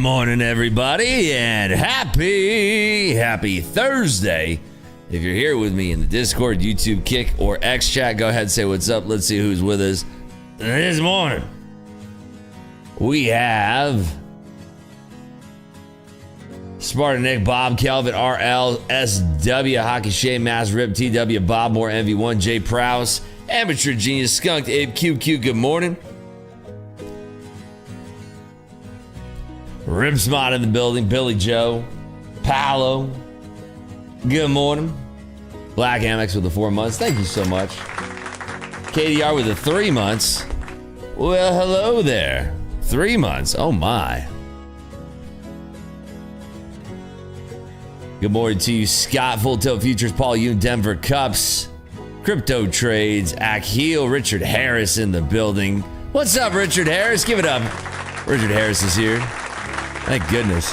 morning, everybody, and happy Thursday. If you're here with me in the Discord, YouTube, Kick, or X chat, go ahead and say what's up. Let's see who's with us this morning. We have Spartan Nick, Bob, Kelvin, RL, SW, Hockey Shea, Mass Rip, TW, Bob Moore, MV1, Jay Prowse, Amateur Genius, Skunked, Abe, QQ, good morning. Ripsmod in the building, Billy Joe, Paolo, good morning. Black Amex with the 4 months, thank you so much. KDR with the 3 months. Well, hello there. 3 months, oh my. Good morning to you, Scott, Full Tilt Futures, Paul Yoon, Denver Cups, Crypto Trades, Akhil, Richard Harris in the building. What's up, Richard Harris? Give it up. Richard Harris is here. Thank goodness.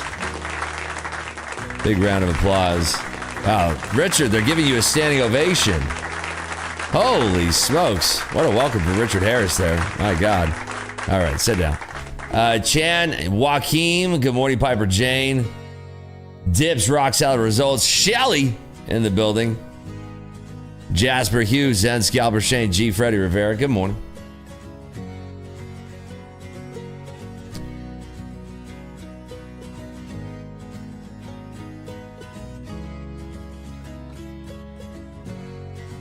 Big round of applause. Wow, Richard, they're giving you a standing ovation. Holy smokes. What a welcome for Richard Harris there. My God. All right, sit down. Chan, Joaquin, good morning, Piper Jane. Dips, Rock Salad Results. Shelly in the building. Jasper Hughes, Zen, Scalper Shane, G. Freddie Rivera, good morning.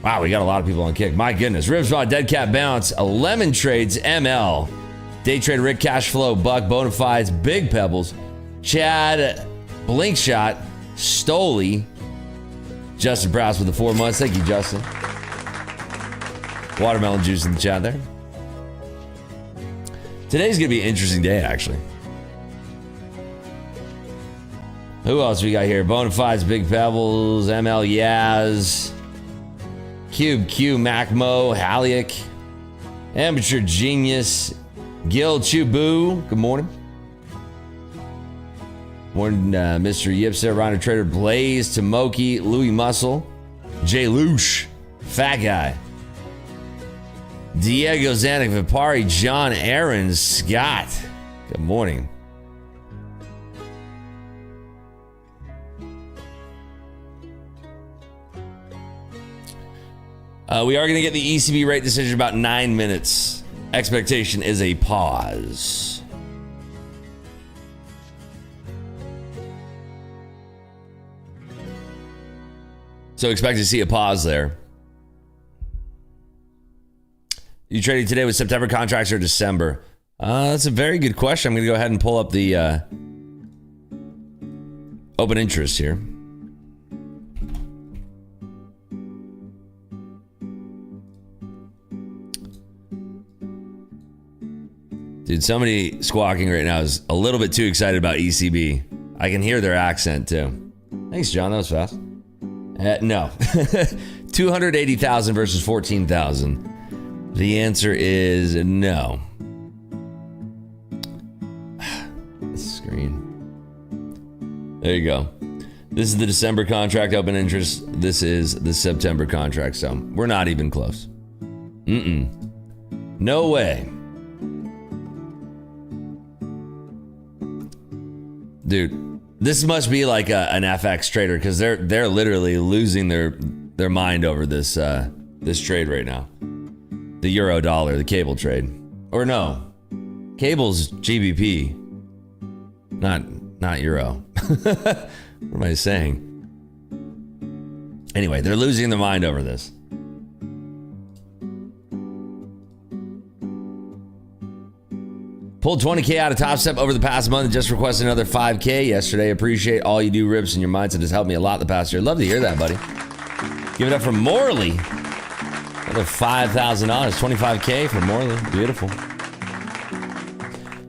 Wow, we got a lot of people on Kick. My goodness. Ribsbot, Dead Cat Bounce, Lemon Trades, ML, Day Trade Rick, Cash Flow, Buck, Bonafides, Big Pebbles, Chad, Blink Shot, Stoley, Justin Prowse with the 4 months. Thank you, Justin. Watermelon juice in the chat there. Today's going to be an interesting day, actually. Who else we got here? Bonafides, Big Pebbles, ML Yaz, Cube Q, Macmo, Haliak, Amateur Genius, Gil Chubu. Good morning. Morning, Mr. Yipser, Rhino Trader, Blaze, Tomoki, Louis Muscle, Jay Loosh, Fat Guy, Diego Zanuck, Vipari, John Aaron, Scott. Good morning. We are going to get the ECB rate decision in about 9 minutes. Expectation is a pause. So expect to see a pause there. You trading today with September contracts or December? That's a very good question. I'm going to go ahead and pull up the open interest here. Dude, somebody squawking right now is a little bit too excited about ECB. I can hear their accent too. Thanks, John. That was fast. No. 280,000 versus 14,000. The answer is no. This screen. There you go. This is the December contract open interest. This is the September contract. So we're not even close. No way. Dude, this must be like an FX trader because they're literally losing their mind over this this trade right now. The euro dollar, the cable trade, or no, cable's GBP, not euro. What am I saying? Anyway, they're losing their mind over this. Pulled 20K out of Top Step over the past month and just requested another 5K yesterday. Appreciate all you do, Rips, and your mindset has helped me a lot the past year. Love to hear that, buddy. Give it up for Morley. Another $5,000, 25K for Morley. Beautiful.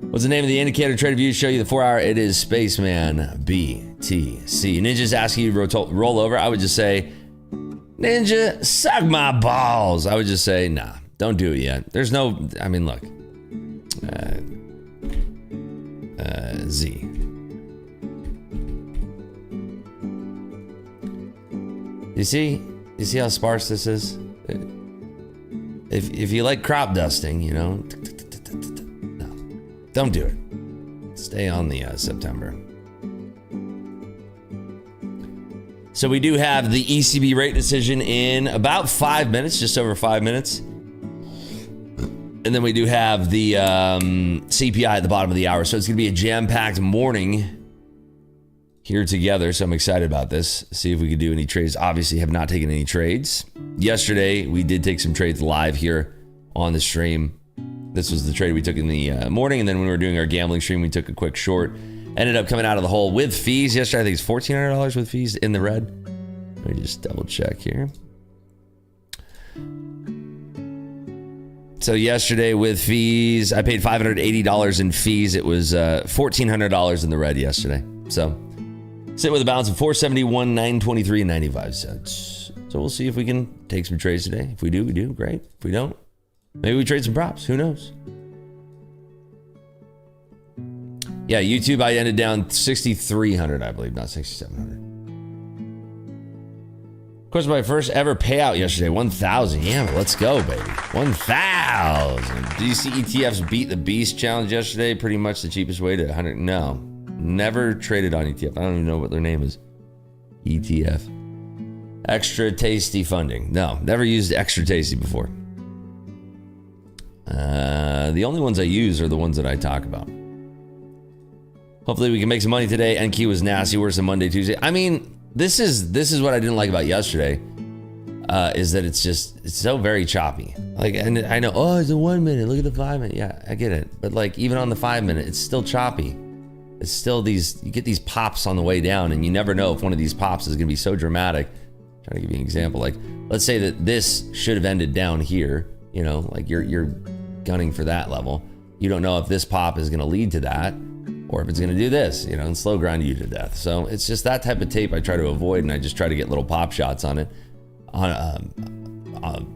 What's the name of the indicator trade view? Show you the 4 hour. It is Spaceman BTC. Ninja's asking you to roll over. I would just say, Ninja, suck my balls. I would just say, nah, don't do it yet. There's no, I mean, look. Z. You see how sparse this is? If you like crop dusting, you know, no, don't do it. Stay on the September. So we do have the ECB rate decision in about 5 minutes, just over 5 minutes. And then we do have the CPI at the bottom of the hour. So it's going to be a jam-packed morning here together. So I'm excited about this. See if we can do any trades. Obviously have not taken any trades. Yesterday, we did take some trades live here on the stream. This was the trade we took in the morning. And then when we were doing our gambling stream, we took a quick short. Ended up coming out of the hole with fees yesterday. I think it's $1,400 with fees in the red. Let me just double check here. So yesterday with fees, I paid $580 in fees. It was $1,400 in the red yesterday. So sit with a balance of $471, $923, and 95 cents. So we'll see if we can take some trades today. If we do, we do. Great. If we don't, maybe we trade some props. Who knows? Yeah, YouTube, I ended down 6,300, I believe, not 6,700. Of course, my first ever payout yesterday, 1,000. Yeah, let's go, baby. 1,000. Did you see ETFs beat the beast challenge yesterday? Pretty much the cheapest way to 100. No, never traded on ETF. I don't even know what their name is. ETF. Extra tasty funding. No, never used extra tasty before. The only ones I use are the ones that I talk about. Hopefully we can make some money today. NQ was nasty, worse than Monday, Tuesday. I mean, this is what I didn't like about yesterday, is that it's so very choppy. Like, and I know, oh, it's a 1 minute. Look at the 5 minute. Yeah, I get it. But like, even on the 5 minute, it's still choppy. It's still you get these pops on the way down, and you never know if one of these pops is going to be so dramatic. I'm trying to give you an example. Like, let's say that this should have ended down here. You know, like you're gunning for that level. You don't know if this pop is going to lead to that, or if it's going to do this, you know, and slow grind you to death. So it's just that type of tape I try to avoid, and I just try to get little pop shots on it.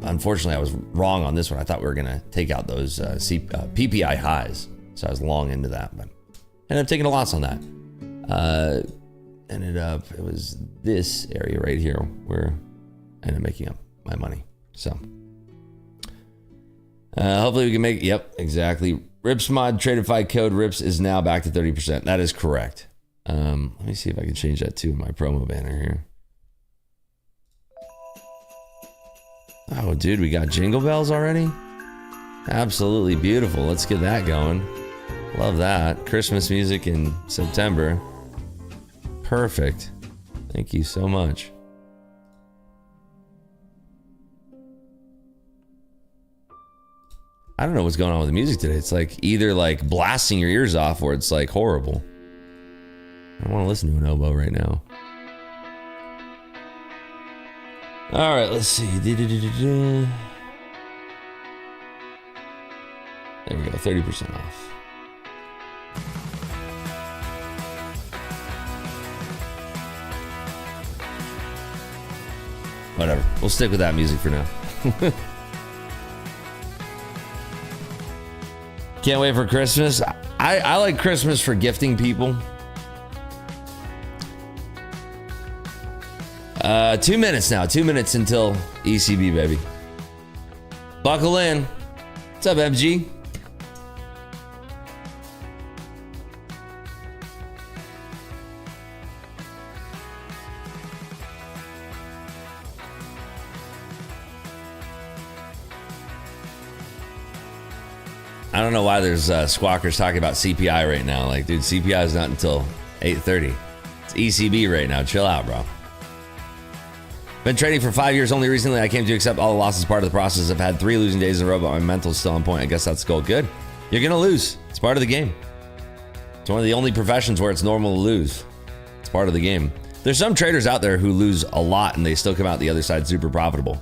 Unfortunately, I was wrong on this one. I thought we were going to take out those PPI highs, so I was long into that, but ended up taking a loss on that. It was this area right here where I ended up making up my money. So hopefully we can make, yep, exactly. Rips mod traded code Rips is now back to 30%. That is correct. Let me see if I can change that too in my promo banner here. Oh, dude, we got jingle bells already? Absolutely beautiful. Let's get that going. Love that. Christmas music in September. Perfect. Thank you so much. I don't know what's going on with the music today. It's like either like blasting your ears off or it's like horrible. I don't want to listen to an oboe right now. All right, let's see. There we go, 30% off. Whatever, we'll stick with that music for now. Can't wait for Christmas. I like Christmas for gifting people. 2 minutes now. 2 minutes until ECB, baby. Buckle in. What's up, MG? I don't know why there's squawkers talking about CPI right now. Like, dude, CPI is not until 8:30. It's ECB right now. Chill out, bro. Been trading for 5 years. Only recently I came to accept all the losses part of the process. I've had 3 losing days in a row, but my mental's still on point. I guess that's the goal. Good. You're going to lose. It's part of the game. It's one of the only professions where it's normal to lose. It's part of the game. There's some traders out there who lose a lot and they still come out the other side super profitable.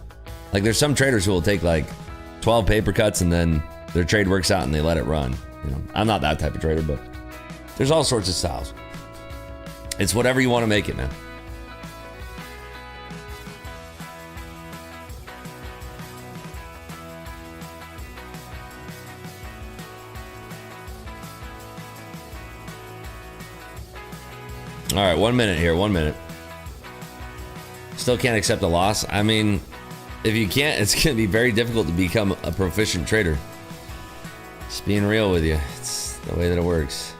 Like, there's some traders who will take like 12 paper cuts and then their trade works out and they let it run. You know, I'm not that type of trader, but there's all sorts of styles. It's whatever you want to make it, man. All right, 1 minute here, 1 minute. Still can't accept a loss. I mean, if you can't, it's going to be very difficult to become a proficient trader. Just being real with you. It's the way that it works.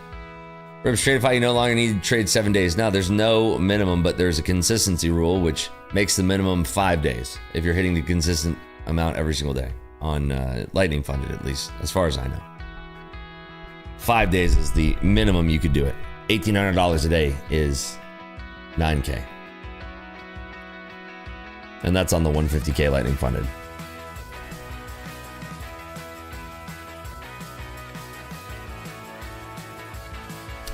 Rip Stratify, you no longer need to trade 7 days. No, there's no minimum, but there's a consistency rule, which makes the minimum 5 days if you're hitting the consistent amount every single day on Lightning Funded, at least, as far as I know. 5 days is the minimum you could do it. $1,800 a day is $9K. And that's on the 150K Lightning Funded.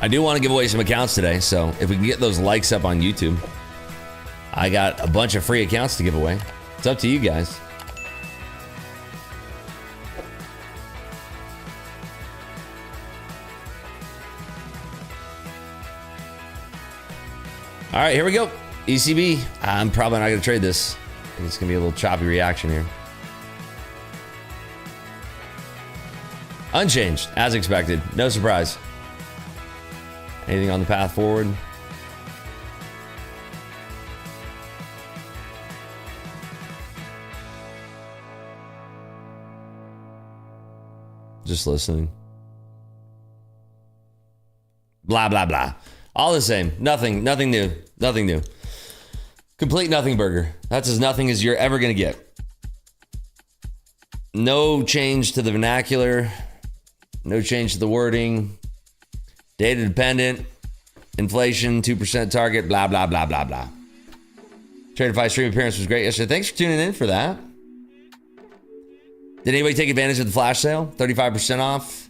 I do want to give away some accounts today, so if we can get those likes up on YouTube, I got a bunch of free accounts to give away. It's up to you guys. All right, here we go. ECB. I'm probably not going to trade this. I think it's going to be a little choppy reaction here. Unchanged, as expected. No surprise. Anything on the path forward? Just listening. Blah, blah, blah. All the same. Nothing new. Nothing new. Complete nothing burger. That's as nothing as you're ever going to get. No change to the vernacular. No change to the wording. Data dependent. Inflation, 2% target. Blah, blah, blah, blah, blah. Tradeify stream appearance was great yesterday. Thanks for tuning in for that. Did anybody take advantage of the flash sale? 35% off.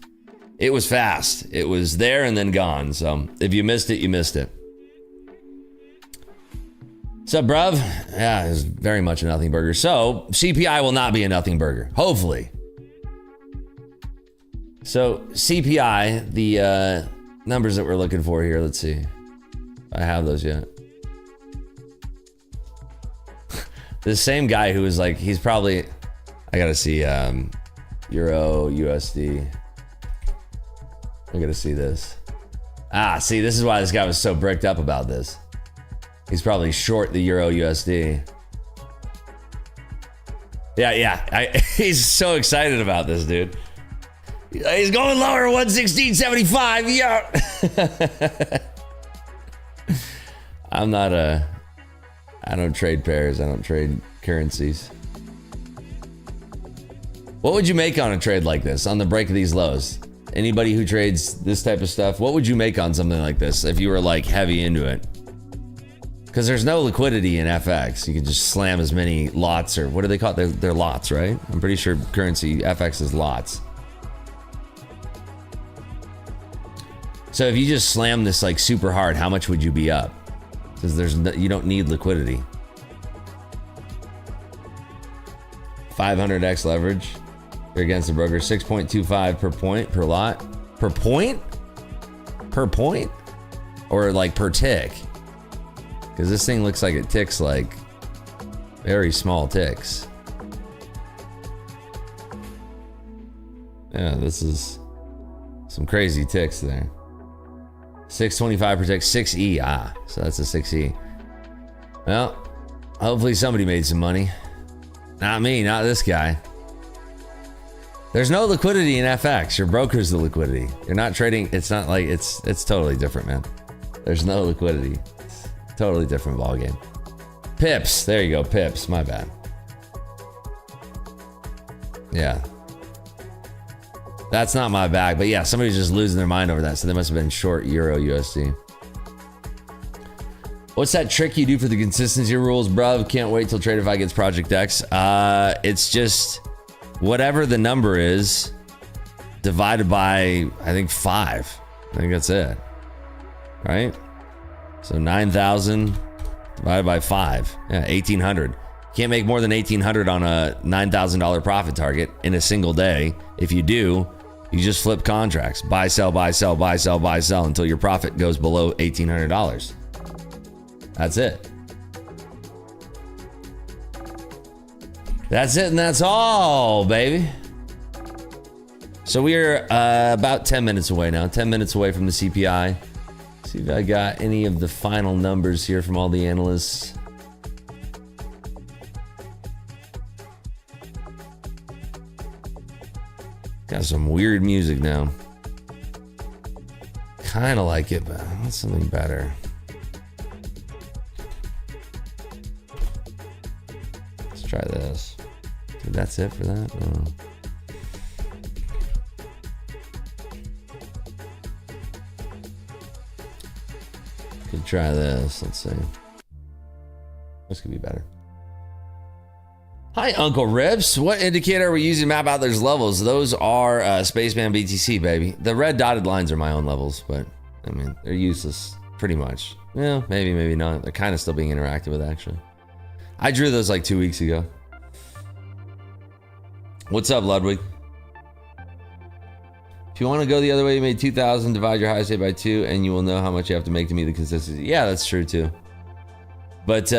It was fast. It was there and then gone. So if you missed it, you missed it. What's up, bruv? Yeah, it's very much a nothing burger. So CPI will not be a nothing burger. Hopefully. So CPI, the numbers that we're looking for here. Let's see. I have those yet. The same guy who was like, he's probably, I gotta see Euro, USD. I gotta see this. See, this is why this guy was so bricked up about this. He's probably short the Euro USD. Yeah. He's so excited about this, dude. He's going lower, 116.75. Yeah. I don't trade pairs. I don't trade currencies. What would you make on a trade like this, on the break of these lows? Anybody who trades this type of stuff, what would you make on something like this if you were like heavy into it? Because there's no liquidity in FX. You can just slam as many lots, or what do they call it? They're lots, right? I'm pretty sure currency, FX is lots. So if you just slam this like super hard, how much would you be up? Because you don't need liquidity. 500x leverage. You're against the broker. 6.25 per point per lot. Per point? Per point? Or like per tick? Because this thing looks like it ticks like very small ticks. Yeah, this is some crazy ticks there. 625 per tick, 6E. So that's a 6E. Well, hopefully somebody made some money. Not me, not this guy. There's no liquidity in FX. Your broker's the liquidity. You're not trading. It's not like it's totally different, man. There's no liquidity. It's a totally different ballgame. Pips. There you go. Pips. My bad. Yeah. That's not my bag, but yeah, somebody's just losing their mind over that. So they must have been short Euro USD. What's that trick you do for the consistency rules, bruv? Can't wait till Tradeify gets Project X. It's just whatever the number is divided by, I think, 5. I think that's it. Right? So 9,000 divided by 5. Yeah, 1,800. Can't make more than 1,800 on a $9,000 profit target in a single day. If you do, you just flip contracts. Buy, sell, buy, sell, buy, sell, buy, sell until your profit goes below $1,800. That's it. That's it and that's all, baby. So we're about 10 minutes away now. 10 minutes away from the CPI. See if I got any of the final numbers here from all the analysts. Got some weird music now. kind of like it, but I want something better. Let's try this. Dude, that's it for that? Oh. Could try this. Let's see. This could be better. Hi, Uncle Rips. What indicator are we using to map out those levels? Those are Spaceman BTC, baby. The red dotted lines are my own levels, but I mean, they're useless pretty much. Yeah, maybe, maybe not. They're kind of still being interacted with, actually. I drew those like 2 weeks ago. What's up, Ludwig? If you want to go the other way, you made 2,000, divide your highest rate by 2, and you will know how much you have to make to meet the consistency. Yeah, that's true too. But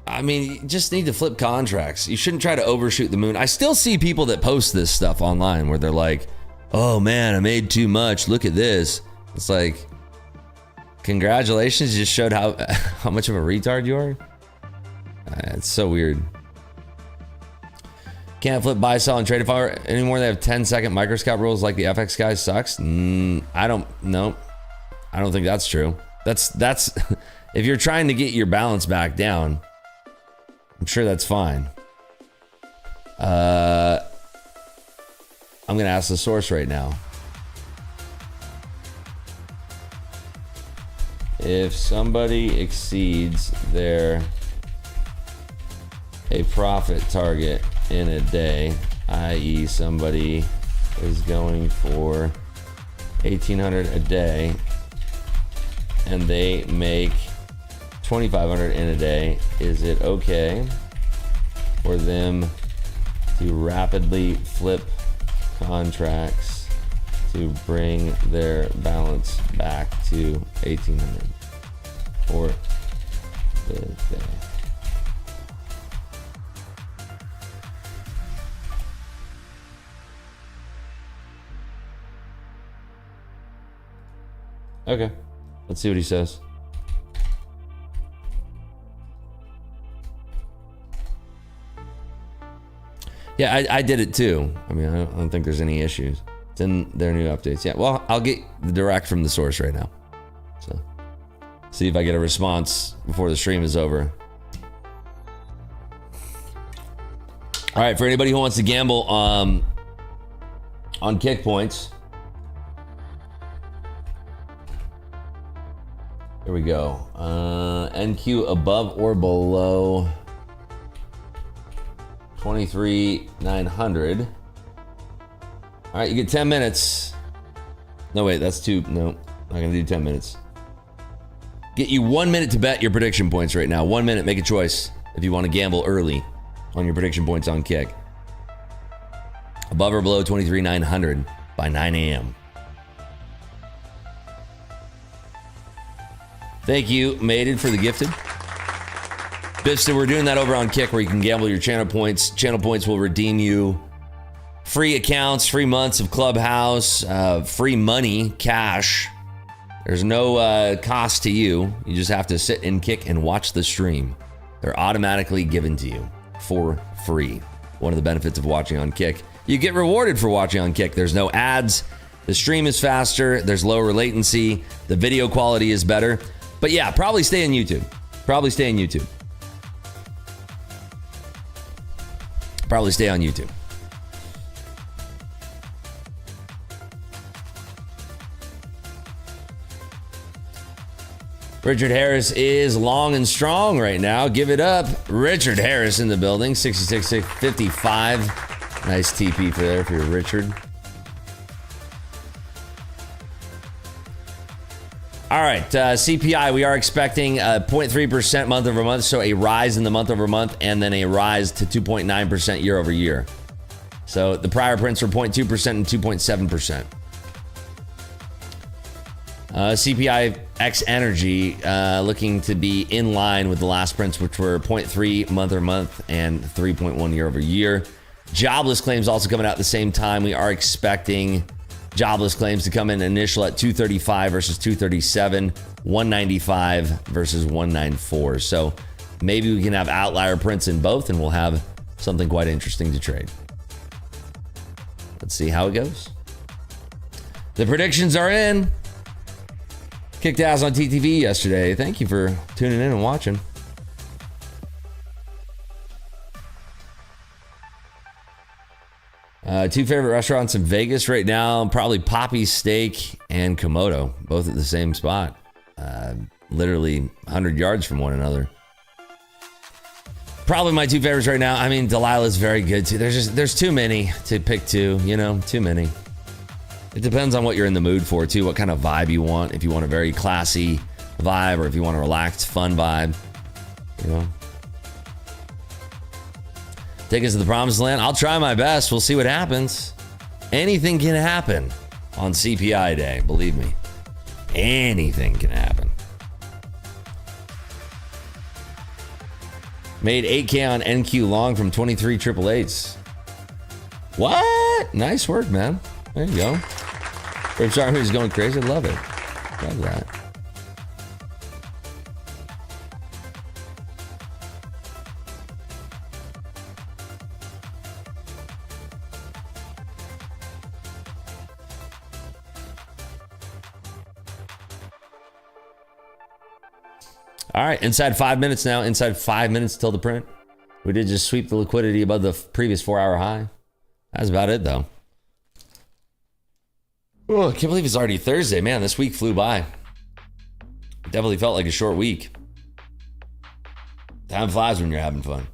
I mean, you just need to flip contracts. You shouldn't try to overshoot the moon. I still see people that post this stuff online where they're like, oh man, I made too much. Look at this. It's like, congratulations, you just showed how much of a retard you are. It's so weird. Can't flip, buy, sell, and trade if anymore. They have 10-second microscop rules like the FX guys sucks. I don't know. I don't think that's true. That's if you're trying to get your balance back down, I'm sure that's fine. I'm gonna ask the source right now. If somebody exceeds a profit target in a day, i.e. somebody is going for 1,800 a day and they make 2,500 in a day, is it okay for them to rapidly flip contracts to bring their balance back to 1,800 for the day? Okay, let's see what he says. Yeah, I did it too. I mean, I don't think there's any issues. It's in their new updates. Yeah, well, I'll get the direct from the source right now. So, see if I get a response before the stream is over. All right, for anybody who wants to gamble on kick points, here we go. NQ above or below 23,900. All right, you get 10 minutes. No, wait, that's two. No, not gonna do 10 minutes. Get you 1 minute to bet your prediction points right now. 1 minute, make a choice if you want to gamble early on your prediction points on kick. Above or below 23,900 by 9 a.m. Thank you, Maiden, for the gifted. Bifster, we're doing that over on Kick where you can gamble your channel points. Channel points will redeem you free accounts, free months of Clubhouse, free money, cash. There's no cost to you. You just have to sit and Kick and watch the stream. They're automatically given to you for free. One of the benefits of watching on Kick. You get rewarded for watching on Kick. There's no ads. The stream is faster. There's lower latency. The video quality is better. But yeah, probably stay on YouTube. Probably stay on YouTube. Probably stay on YouTube. Richard Harris is long and strong right now. Give it up. Richard Harris in the building. 66.55. Nice TP for there for your Richard. All right, CPI, we are expecting 0.3% month over month, so a rise in the month over month, and then a rise to 2.9% year over year. So the prior prints were 0.2% and 2.7%. CPI X Energy looking to be in line with the last prints, which were 0.3 month over month and 3.1 year over year. Jobless claims also coming out at the same time. We are expecting jobless claims to come in initial at 235 versus 237, 195 versus 194. So maybe we can have outlier prints in both and we'll have something quite interesting to trade. Let's see how it goes. The predictions are in. Kicked ass on TTV yesterday. Thank you for tuning in and watching. Two favorite restaurants in Vegas right now, probably Poppy's Steak and Komodo, both at the same spot. Literally 100 yards from one another. Probably my two favorites right now. I mean, Delilah's very good too. There's too many to pick two, you know, too many. It depends on what you're in the mood for too, what kind of vibe you want. If you want a very classy vibe or if you want a relaxed, fun vibe, you know. Take us to the promised land. I'll try my best. We'll see what happens. Anything can happen on CPI day, believe me. Anything can happen. Made 8K on NQ long from 23 888s. What? Nice work, man. There you go. Rip's Army is going crazy. Love it. Love that. All right, inside 5 minutes now. Inside 5 minutes till the print. We did just sweep the liquidity above the previous 4-hour high. That's about it, though. Oh, I can't believe it's already Thursday. Man, this week flew by. Definitely felt like a short week. Time flies when you're having fun.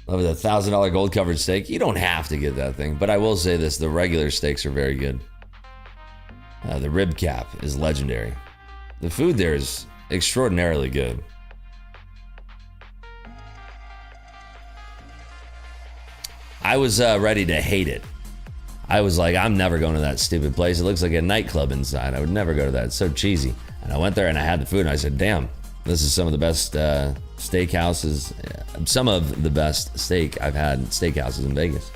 Love that $1,000 gold covered steak. You don't have to get that thing, but I will say this: the regular steaks are very good. The rib cap is legendary. The food there is extraordinarily good. I was ready to hate it. I was like, I'm never going to that stupid place. It looks like a nightclub inside. I would never go to that. It's so cheesy. And I went there and I had the food and I said, damn, this is some of the best steakhouses, some of the best steak I've had steakhouses in Vegas.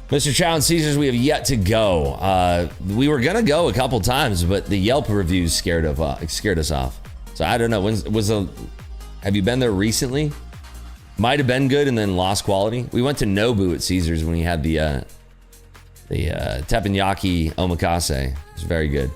Mr. Chow and Caesars, we have yet to go. We were gonna go a couple times, but the Yelp reviews scared us off. So I don't know. Have you been there recently? Might have been good and then lost quality. We went to Nobu at Caesars when we had the teppanyaki omakase. It was very good.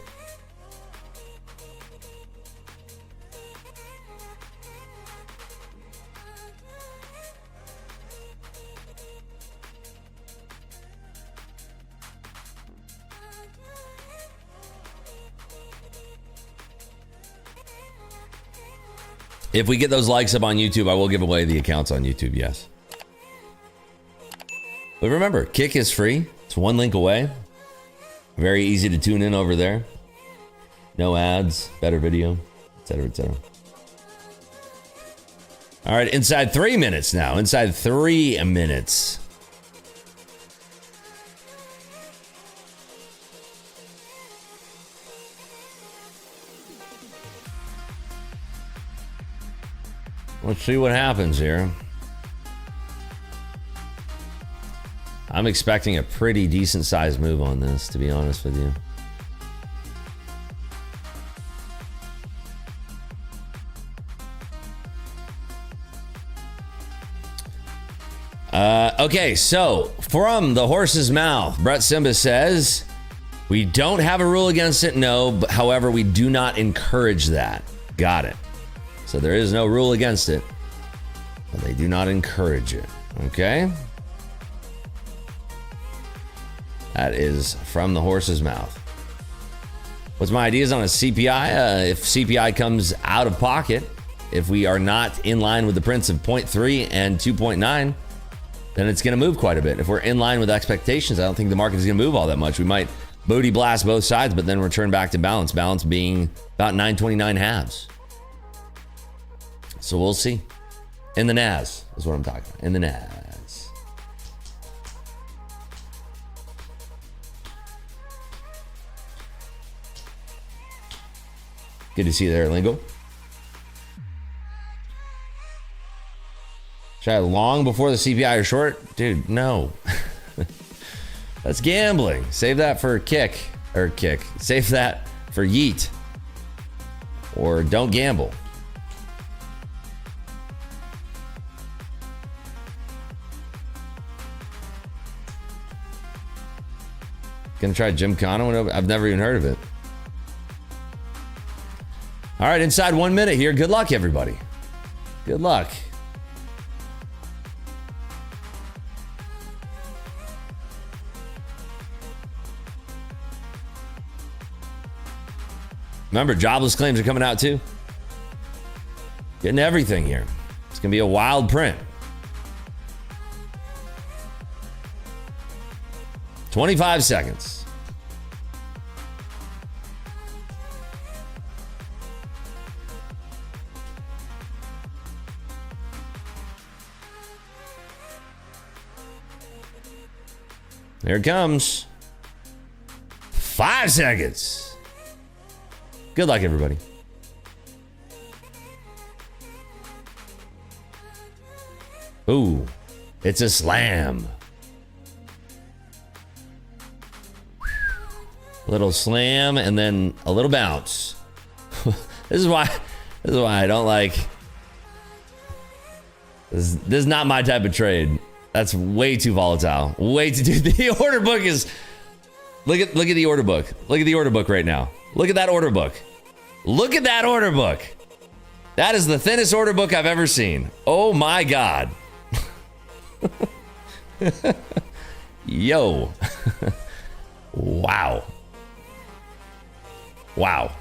If we get those likes up on YouTube, I will give away the accounts on YouTube, yes. But remember, Kick is free. It's one link away. Very easy to tune in over there. No ads, better video, etc., etc. All right, inside 3 minutes now. Inside 3 minutes. Let's see what happens here. I'm expecting a pretty decent sized move on this, to be honest with you. Okay, so from the horse's mouth, Brett Simba says, we don't have a rule against it, no, but however, we do not encourage that. Got it. So there is no rule against it, but they do not encourage it. Okay? That is from the horse's mouth. What's my ideas on a CPI? If CPI comes out of pocket, if we are not in line with the prints of 0.3 and 2.9, then it's going to move quite a bit. If we're in line with expectations, I don't think the market is going to move all that much. We might booty blast both sides, but then return back to balance. Balance being about 929 halves. So we'll see. In the NAS is what I'm talking about. In the NAS. Good to see you there, Lingo. Should I long before the CPI or short? Dude, no. That's gambling. Save that for kick. Save that for yeet. Or don't gamble. Gonna try Gymkhana? I've never even heard of it. All right, inside 1 minute here. Good luck, everybody. Good luck. Remember, jobless claims are coming out too. Getting everything here. It's going to be a wild print. 25 seconds. There it comes. 5 seconds. Good luck, everybody. Ooh, it's a slam. Little slam and then a little bounce. This is why I don't like. This is not my type of trade. That's way too volatile. Way too. The order book is. Look at the order book. Look at the order book right now. Look at that order book. Look at that order book. That is the thinnest order book I've ever seen. Oh my God. Yo. Wow. Wow.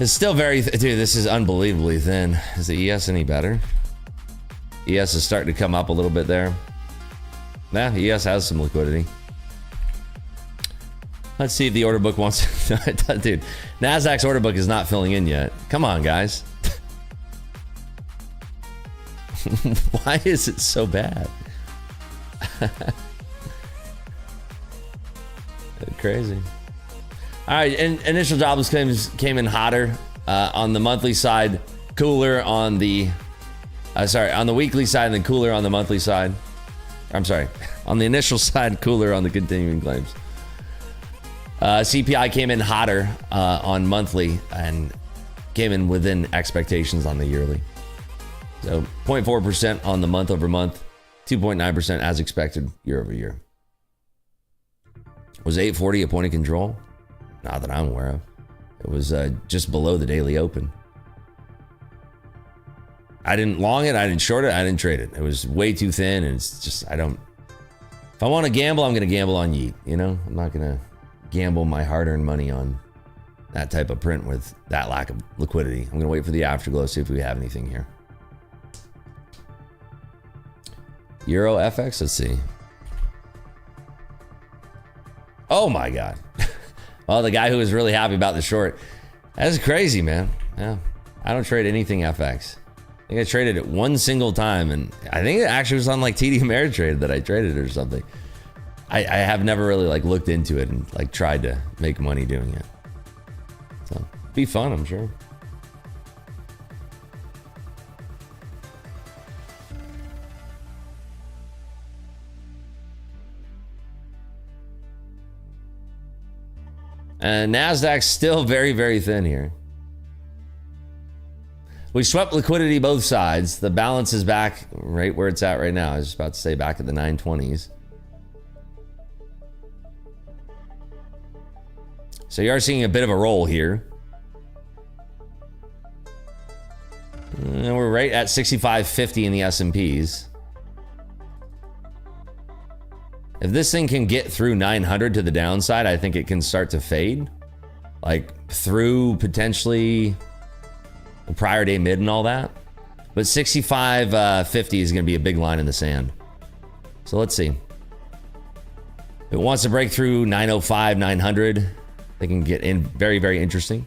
It's still very, dude, this is unbelievably thin. Is the ES any better? ES is starting to come up a little bit there. Nah, ES has some liquidity. Let's see if the order book wants to, dude, NASDAQ's order book is not filling in yet. Come on, guys. Why is it so bad? Crazy. All right, initial jobless claims came in hotter on the monthly side, cooler on the, on the weekly side, and then cooler on the monthly side. I'm sorry, on the initial side, cooler on the continuing claims. CPI came in hotter on monthly and came in within expectations on the yearly. So 0.4% on the month over month, 2.9% as expected year over year. Was 840 a point of control? Not that I'm aware of. It was just below the daily open. I didn't long it, I didn't short it, I didn't trade it. It was way too thin, and it's just, I don't, if I want to gamble, I'm going to gamble on Yeet, you know? I'm not going to gamble my hard-earned money on that type of print with that lack of liquidity. I'm going to wait for the afterglow, see if we have anything here. Euro FX, let's see. Oh my God. Well, the guy who was really happy about the short. That's crazy, man. Yeah, I don't trade anything FX. I think I traded it one single time, and I think it actually was on like TD Ameritrade that I traded or something. I have never really like looked into it and like tried to make money doing it. So be fun, I'm sure. And NASDAQ's still very, very thin here. We swept liquidity both sides. The balance is back right where it's at right now. I was just about to say back at the 920s. So you are seeing a bit of a roll here. And we're right at 65.50 in the S&Ps. If this thing can get through 900 to the downside, I think it can start to fade. Like through potentially the prior day mid and all that. But 65.50 is going to be a big line in the sand. So let's see. If it wants to break through 905, 900, they can get in very, very interesting.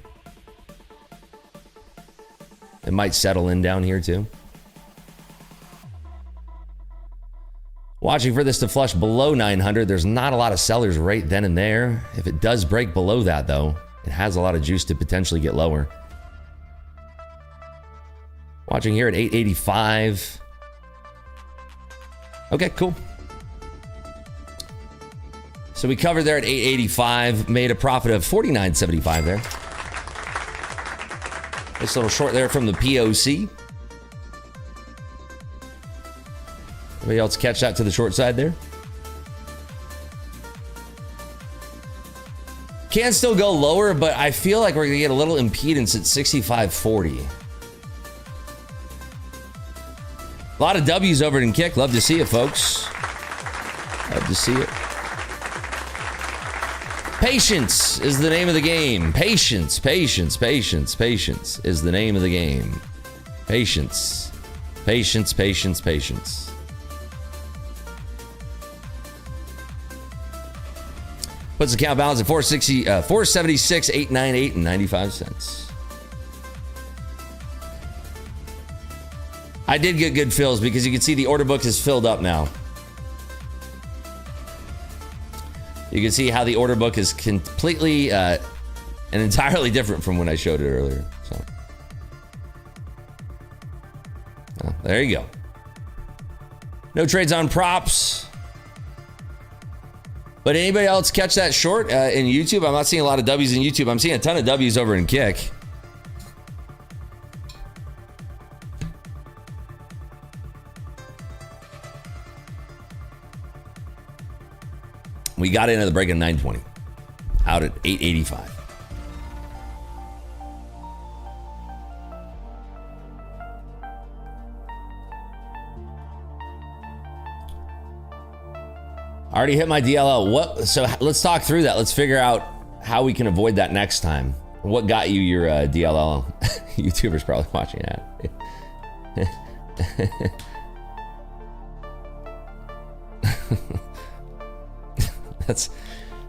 It might settle in down here too. Watching for this to flush below 900. There's not a lot of sellers right then and there. If it does break below that though, it has a lot of juice to potentially get lower. Watching here at 885. Okay, cool. So we covered there at 885, made a profit of 49.75 there. Nice little short there from the POC. Anybody else catch that to the short side there? Can still go lower, but I feel like we're gonna get a little impedance at 65.40. A lot of W's over in Kick. Love to see it, folks. Love to see it. Patience is the name of the game. Patience, patience, patience, patience is the name of the game. Patience, patience, patience, patience. Puts the account balance at 476,898 and 95 cents. I did get good fills because you can see the order book is filled up now. You can see how the order book is completely and entirely different from when I showed it earlier. So, there you go. No trades on props. But anybody else catch that short in YouTube? I'm not seeing a lot of W's in YouTube. I'm seeing a ton of W's over in Kick. We got into the break at 920. Out at 885. I already hit my DLL. What? So let's talk through that. Let's figure out how we can avoid that next time. What got you your DLL? YouTubers probably watching that.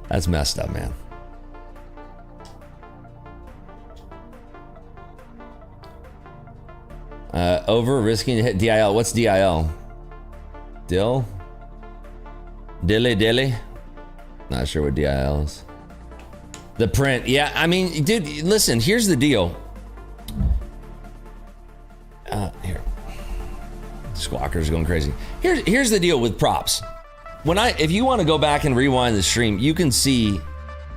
That's messed up, man. Over risking to hit DIL. What's DIL? Dill? Dilly? Not sure what DIL is. The print. Yeah, I mean, dude, listen, here's the deal. Here. Squawker's going crazy. Here's the deal with props. If you want to go back and rewind the stream, you can see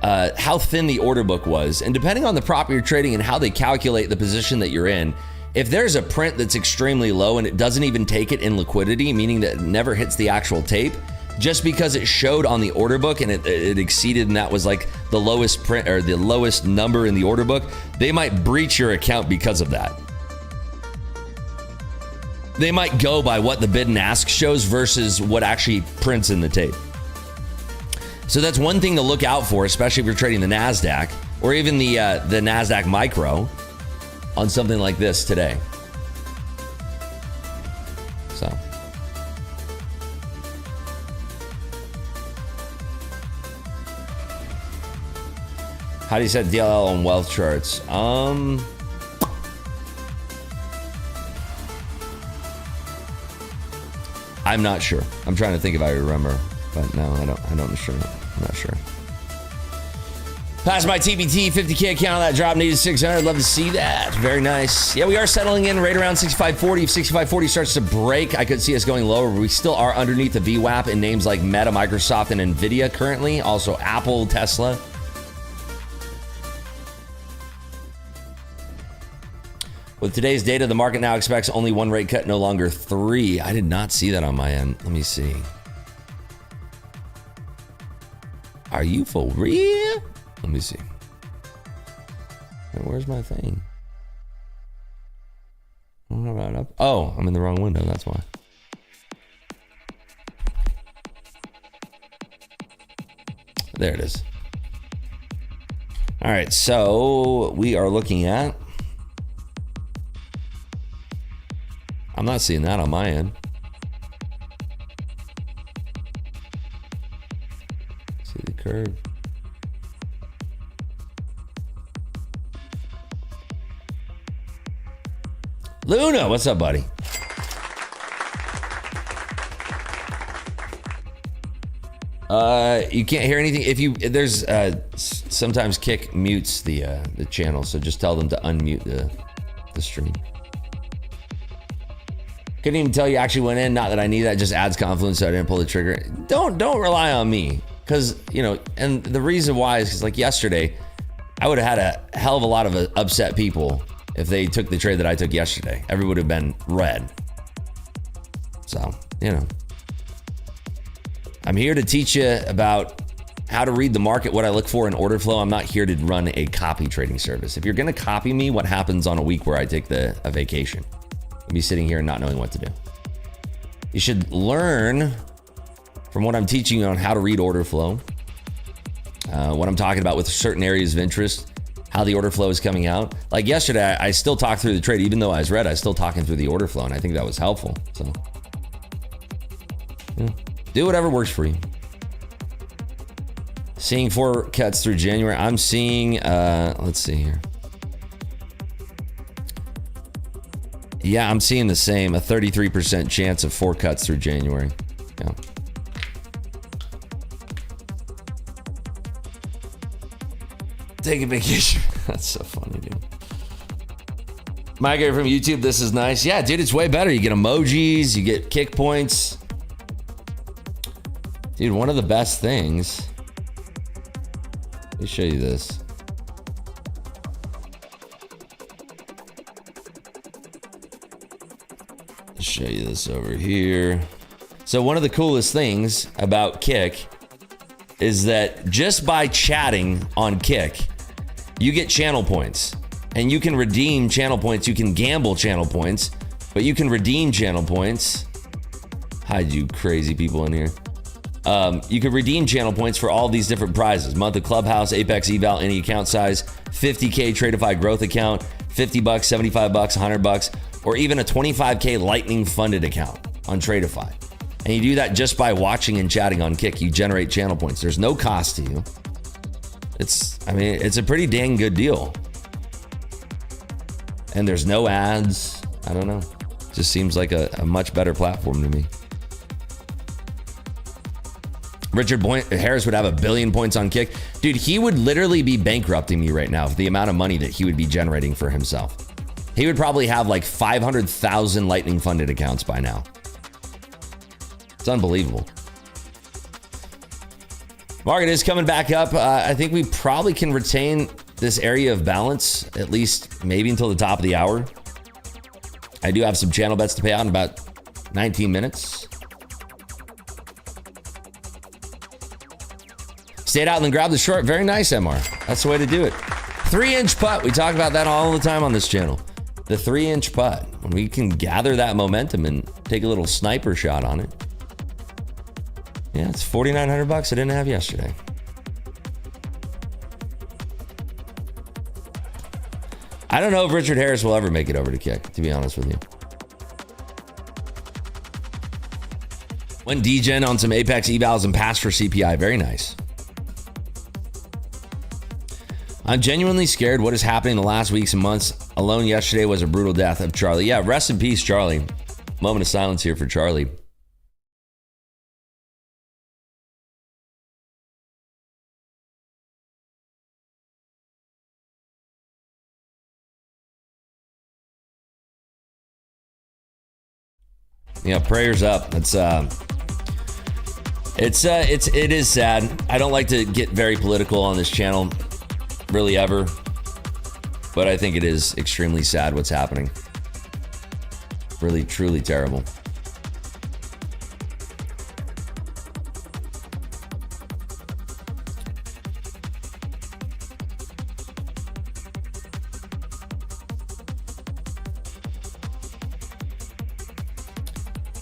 how thin the order book was. And depending on the prop you're trading and how they calculate the position that you're in, if there's a print that's extremely low and it doesn't even take it in liquidity, meaning that it never hits the actual tape, just because it showed on the order book and it exceeded and that was like the lowest print or the lowest number in the order book, they might breach your account because of that. They might go by what the bid and ask shows versus what actually prints in the tape. So that's one thing to look out for, especially if you're trading the NASDAQ or even the NASDAQ micro on something like this today. So. How do you set DLL on wealth charts? I'm not sure. I'm trying to think if I remember, but no, I'm not sure. Pass my TBT 50K account on that drop. Needed 600. Love to see that. Very nice. Yeah, we are settling in right around 65.40. If 65.40 starts to break, I could see us going lower. We still are underneath the VWAP in names like Meta, Microsoft, and Nvidia currently. Also Apple, Tesla. With today's data, the market now expects only one rate cut, no longer 3. I did not see that on my end. Let me see. Are you for real? Let me see. Where's my thing? Oh, I'm in the wrong window. That's why. There it is. All right, so we are looking at... I'm not seeing that on my end. See the curve. Luna, what's up, buddy? You can't hear anything. If you there's sometimes Kick mutes the channel, so just tell them to unmute the stream. Couldn't even tell you actually went in. Not that I need that. Just adds confidence, so I didn't pull the trigger. Don't rely on me, because and the reason why is because like yesterday, I would have had a hell of a lot of upset people if they took the trade that I took yesterday. Everyone would have been red. So I'm here to teach you about how to read the market, what I look for in order flow. I'm not here to run a copy trading service. If you're going to copy me, what happens on a week where I take a vacation? I'll be sitting here and not knowing what to do. You should learn from what I'm teaching you on how to read order flow, what I'm talking about with certain areas of interest, how the order flow is coming out. Like yesterday, I still talked through the trade. Even though I was red, I was still talking through the order flow, and I think that was helpful. So, yeah, do whatever works for you. Seeing 4 cuts through January. I'm seeing, let's see here. Yeah, I'm seeing the same, a 33% chance of 4 cuts through January. Yeah. Take a vacation. That's so funny, dude. Migrator from YouTube, this is nice. Yeah, dude, it's way better. You get emojis, you get kick points. Dude, one of the best things. Let me show you this. I'll show you this over here. So one of the coolest things about Kick is that just by chatting on Kick, you get channel points. And you can redeem channel points. You can gamble channel points, but you can redeem channel points. Hide you crazy people in here. You can redeem channel points for all these different prizes. Month of Clubhouse, Apex Eval, any account size, 50K Tradeify growth account, $50, $75, $100, or even a 25K Lightning funded account on Tradeify. And you do that just by watching and chatting on Kick. You generate channel points. There's no cost to you. It's a pretty dang good deal. And there's no ads. I don't know. Just seems like a much better platform to me. Richard Harris would have 1 billion points on Kick. Dude, he would literally be bankrupting me right now for the amount of money that he would be generating for himself. He would probably have like 500,000 Lightning funded accounts by now. It's unbelievable. Market is coming back up. I think we probably can retain this area of balance, at least maybe until the top of the hour. I do have some channel bets to pay out in about 19 minutes. Stayed out and then grabbed the short. Very nice, MR. That's the way to do it. 3-inch putt. We talk about that all the time on this channel. The 3-inch putt. When we can gather that momentum and take a little sniper shot on it. Yeah, it's $4,900 I didn't have yesterday. I don't know if Richard Harris will ever make it over to Kick, to be honest with you. Went DGen on some Apex evals and passed for CPI. Very nice. I'm genuinely scared what is happening the last weeks and months. Alone yesterday was a brutal death of Charlie. Yeah, rest in peace, Charlie. Moment of silence here for Charlie. Yeah, prayers up. It is sad. I don't like to get very political on this channel, really ever. But I think it is extremely sad what's happening. Really, truly terrible.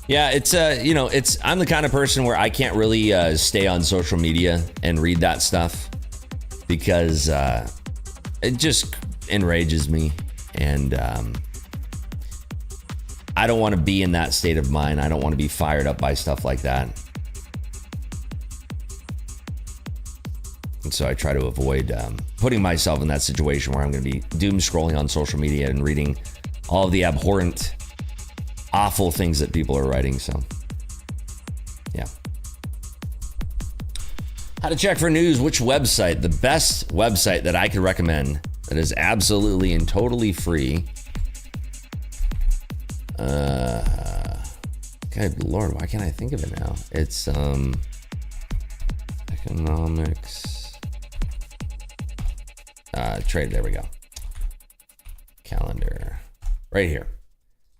Yeah, I'm the kind of person where I can't really stay on social media and read that stuff because it just enrages me, and I don't want to be in that state of mind. I don't want to be fired up by stuff like that. And so I try to avoid putting myself in that situation where I'm going to be doom scrolling on social media and reading all of the abhorrent, awful things that people are writing. So yeah. How to check for news, which website? The best website that I could recommend that is absolutely and totally free. Good Lord, why can't I think of it now? It's economics trade. There we go. Calendar right here.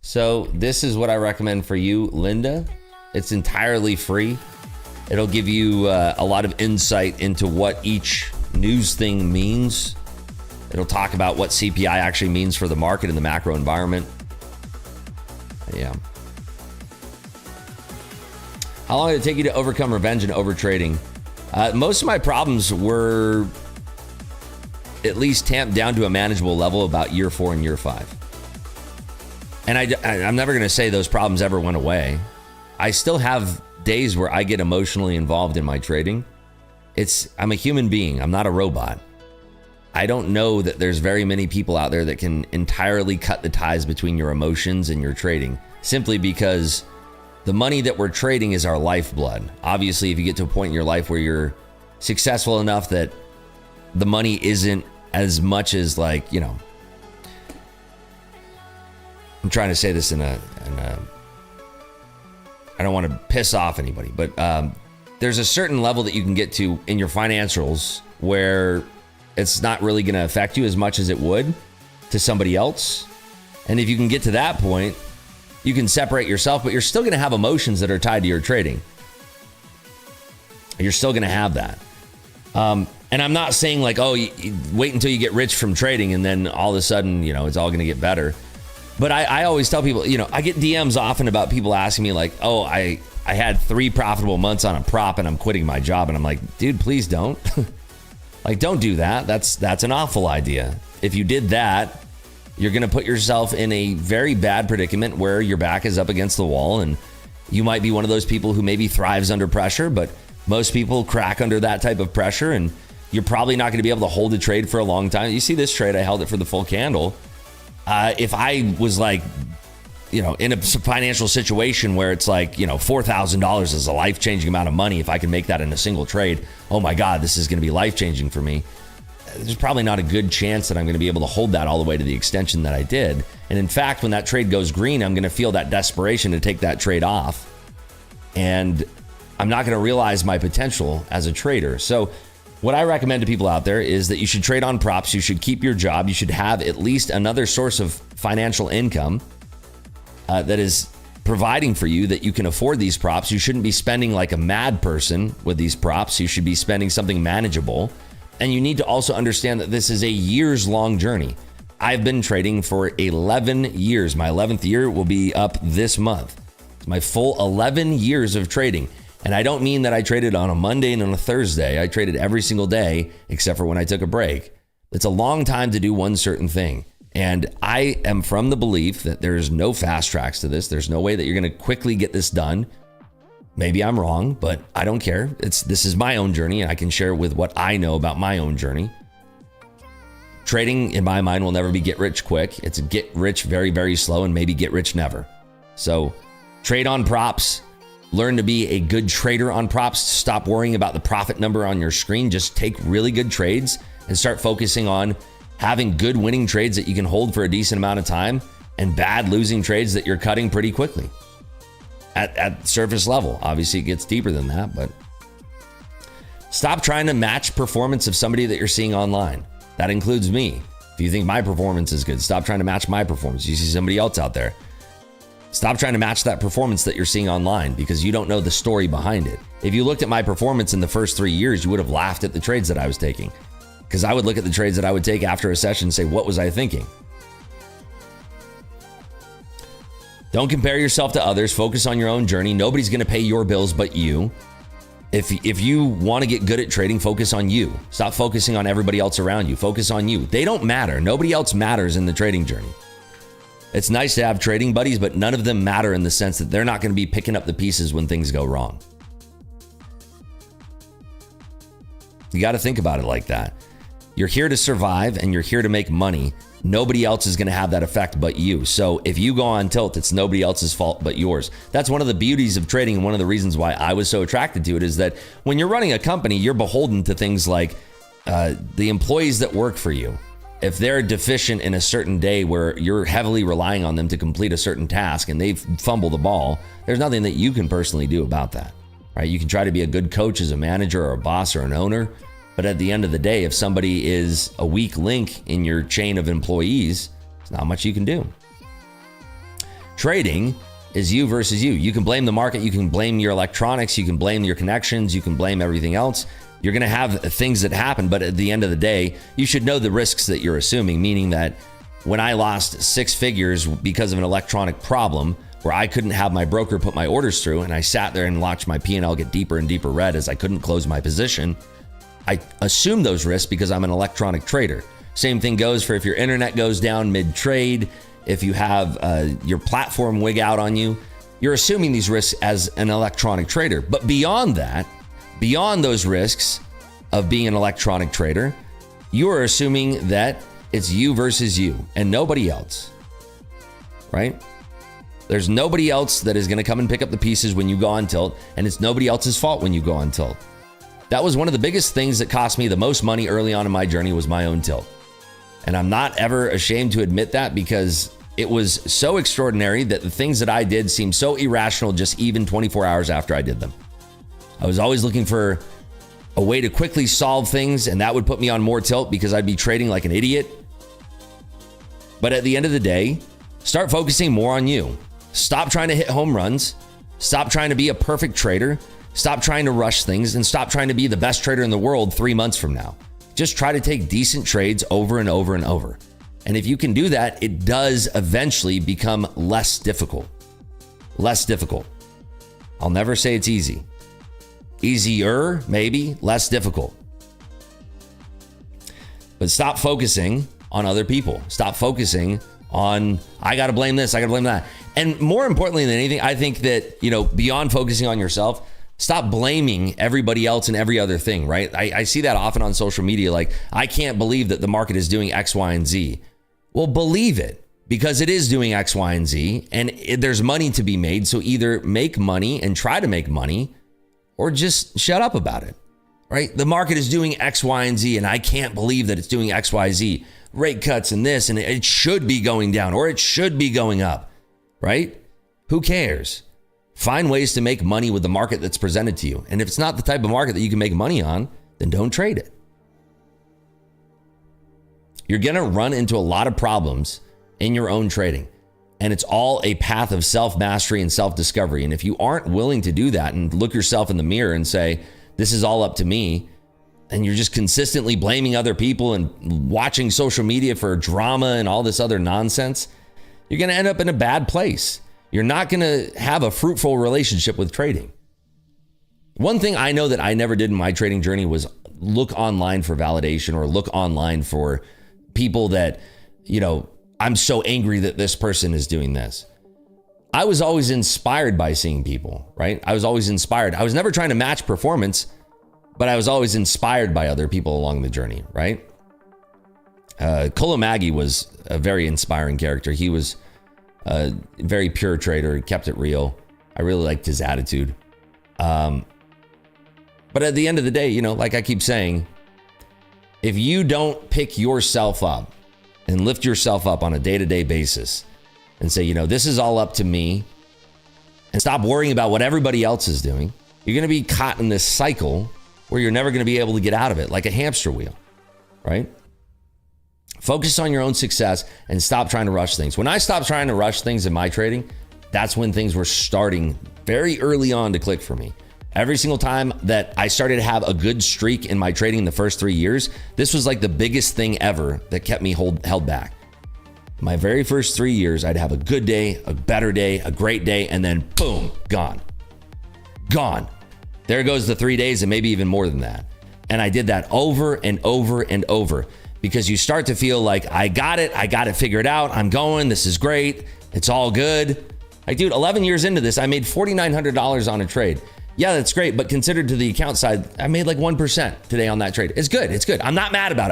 So this is what I recommend for you, Linda. It's entirely free. It'll give you a lot of insight into what each news thing means. It'll talk about what CPI actually means for the market and the macro environment. Yeah. How long did it take you to overcome revenge and overtrading? Most of my problems were at least tamped down to a manageable level about year 4 and year 5. And I'm never going to say those problems ever went away. I still have days where I get emotionally involved in my trading. I'm a human being. I'm not a robot. I don't know that there's very many people out there that can entirely cut the ties between your emotions and your trading, simply because the money that we're trading is our lifeblood. Obviously, if you get to a point in your life where you're successful enough that the money isn't as much as, like, you know, I'm trying to say this in a I don't want to piss off anybody, but there's a certain level that you can get to in your financials where it's not really going to affect you as much as it would to somebody else. And if you can get to that point, you can separate yourself, but you're still going to have emotions that are tied to your trading. You're still going to have that. And I'm not saying like, oh, you wait until you get rich from trading and then all of a sudden, you know, it's all going to get better. But I always tell people, you know, I get DMs often about people asking me like, oh, I had 3 profitable months on a prop and I'm quitting my job. And I'm like, dude, please don't. Like, don't do that. That's an awful idea. If you did that, you're going to put yourself in a very bad predicament where your back is up against the wall. And you might be one of those people who maybe thrives under pressure, but most people crack under that type of pressure. And you're probably not going to be able to hold a trade for a long time. You see this trade, I held it for the full candle. If I was like, you know, in a financial situation where it's like, you know, $4,000 is a life-changing amount of money. If I can make that in a single trade, oh my God, this is going to be life-changing for me. There's probably not a good chance that I'm going to be able to hold that all the way to the extension that I did. And in fact, when that trade goes green, I'm going to feel that desperation to take that trade off. And I'm not going to realize my potential as a trader. So what I recommend to people out there is that you should trade on props. You should keep your job. You should have at least another source of financial income that is providing for you that you can afford these props. You shouldn't be spending like a mad person with these props. You should be spending something manageable. And you need to also understand that this is a years-long journey. I've been trading for 11 years. My 11th year will be up this month. It's my full 11 years of trading. And I don't mean that I traded on a Monday and on a Thursday. I traded every single day except for when I took a break. It's a long time to do one certain thing. And I am from the belief that there's no fast tracks to this. There's no way that you're going to quickly get this done. Maybe I'm wrong, but I don't care. This is my own journey, and I can share with what I know about my own journey. Trading, in my mind, will never be get rich quick. It's get rich very, very slow, and maybe get rich never. So trade on props. Learn to be a good trader on props. Stop worrying about the profit number on your screen. Just take really good trades and start focusing on having good winning trades that you can hold for a decent amount of time and bad losing trades that you're cutting pretty quickly at surface level. Obviously, it gets deeper than that, but stop trying to match performance of somebody that you're seeing online. That includes me. If you think my performance is good, stop trying to match my performance. You see somebody else out there. Stop trying to match that performance that you're seeing online because you don't know the story behind it. If you looked at my performance in the first 3 years, you would have laughed at the trades that I was taking. Because I would look at the trades that I would take after a session and say, what was I thinking? Don't compare yourself to others. Focus on your own journey. Nobody's going to pay your bills but you. If you want to get good at trading, focus on you. Stop focusing on everybody else around you. Focus on you. They don't matter. Nobody else matters in the trading journey. It's nice to have trading buddies, but none of them matter in the sense that they're not going to be picking up the pieces when things go wrong. You got to think about it like that. You're here to survive and you're here to make money. Nobody else is going to have that effect but you. So if you go on tilt, it's nobody else's fault but yours. That's one of the beauties of trading, and one of the reasons why I was so attracted to it is that when you're running a company, you're beholden to things like the employees that work for you. If they're deficient in a certain day where you're heavily relying on them to complete a certain task and they fumble the ball, there's nothing that you can personally do about that, right? You can try to be a good coach as a manager or a boss or an owner, but at the end of the day, if somebody is a weak link in your chain of employees, there's not much you can do. Trading is you versus you. You can blame the market. You can blame your electronics. You can blame your connections. You can blame everything else. You're going to have things that happen. But at the end of the day, you should know the risks that you're assuming, meaning that when I lost 6 figures because of an electronic problem where I couldn't have my broker put my orders through, and I sat there and watched my P&L get deeper and deeper red as I couldn't close my position, I assume those risks because I'm an electronic trader. Same thing goes for if your internet goes down mid-trade, if you have your platform wig out on you, you're assuming these risks as an electronic trader. But beyond that, beyond those risks of being an electronic trader, you are assuming that it's you versus you and nobody else, right? There's nobody else that is going to come and pick up the pieces when you go on tilt, and it's nobody else's fault when you go on tilt. That was one of the biggest things that cost me the most money early on in my journey was my own tilt. And I'm not ever ashamed to admit that because it was so extraordinary that the things that I did seemed so irrational just even 24 hours after I did them. I was always looking for a way to quickly solve things, and that would put me on more tilt because I'd be trading like an idiot. But at the end of the day, start focusing more on you. Stop trying to hit home runs. Stop trying to be a perfect trader. Stop trying to rush things, and stop trying to be the best trader in the world 3 months from now. Just try to take decent trades over and over and over. And if you can do that, it does eventually become less difficult. Less difficult. I'll never say it's easy. Easier, maybe, less difficult. But stop focusing on other people. Stop focusing on, I got to blame this, I got to blame that. And more importantly than anything, I think that, beyond focusing on yourself, stop blaming everybody else and every other thing, right? I see that often on social media. Like, I can't believe that the market is doing X, Y, and Z. Well, believe it, because it is doing X, Y, and Z, and there's money to be made. So either make money and try to make money, or just shut up about it, right? The market is doing X, Y, and Z, and I can't believe that it's doing X, Y, Z. Rate cuts and this, and it should be going down, or it should be going up, right? Who cares? Find ways to make money with the market that's presented to you. And if it's not the type of market that you can make money on, then don't trade it. You're going to run into a lot of problems in your own trading. And it's all a path of self-mastery and self-discovery. And if you aren't willing to do that and look yourself in the mirror and say, this is all up to me, and you're just consistently blaming other people and watching social media for drama and all this other nonsense, you're going to end up in a bad place. You're not going to have a fruitful relationship with trading. One thing I know that I never did in my trading journey was look online for validation or look online for people that, I'm so angry that this person is doing this. I was always inspired by seeing people, right? I was always inspired. I was never trying to match performance, but I was always inspired by other people along the journey, right? Kolomagi was a very inspiring character. He was a very pure trader. He kept it real. I really liked his attitude. But at the end of the day, like I keep saying, if you don't pick yourself up and lift yourself up on a day-to-day basis and say, this is all up to me, and stop worrying about what everybody else is doing, you're going to be caught in this cycle where you're never going to be able to get out of it, like a hamster wheel, right? Focus on your own success and stop trying to rush things. When I stopped trying to rush things in my trading, that's when things were starting very early on to click for me. Every single time that I started to have a good streak in my trading in the first 3 years, this was like the biggest thing ever that kept me held back. My very first 3 years, I'd have a good day, a better day, a great day, and then boom, gone. Gone. There goes the 3 days and maybe even more than that. And I did that over and over and over because you start to feel like I got it figured out. I'm going, this is great. It's all good. Like, dude, 11 years into this, I made $4,900 on a trade. Yeah, that's great. But considered to the account side, I made like 1% today on that trade. It's good. It's good. I'm not mad about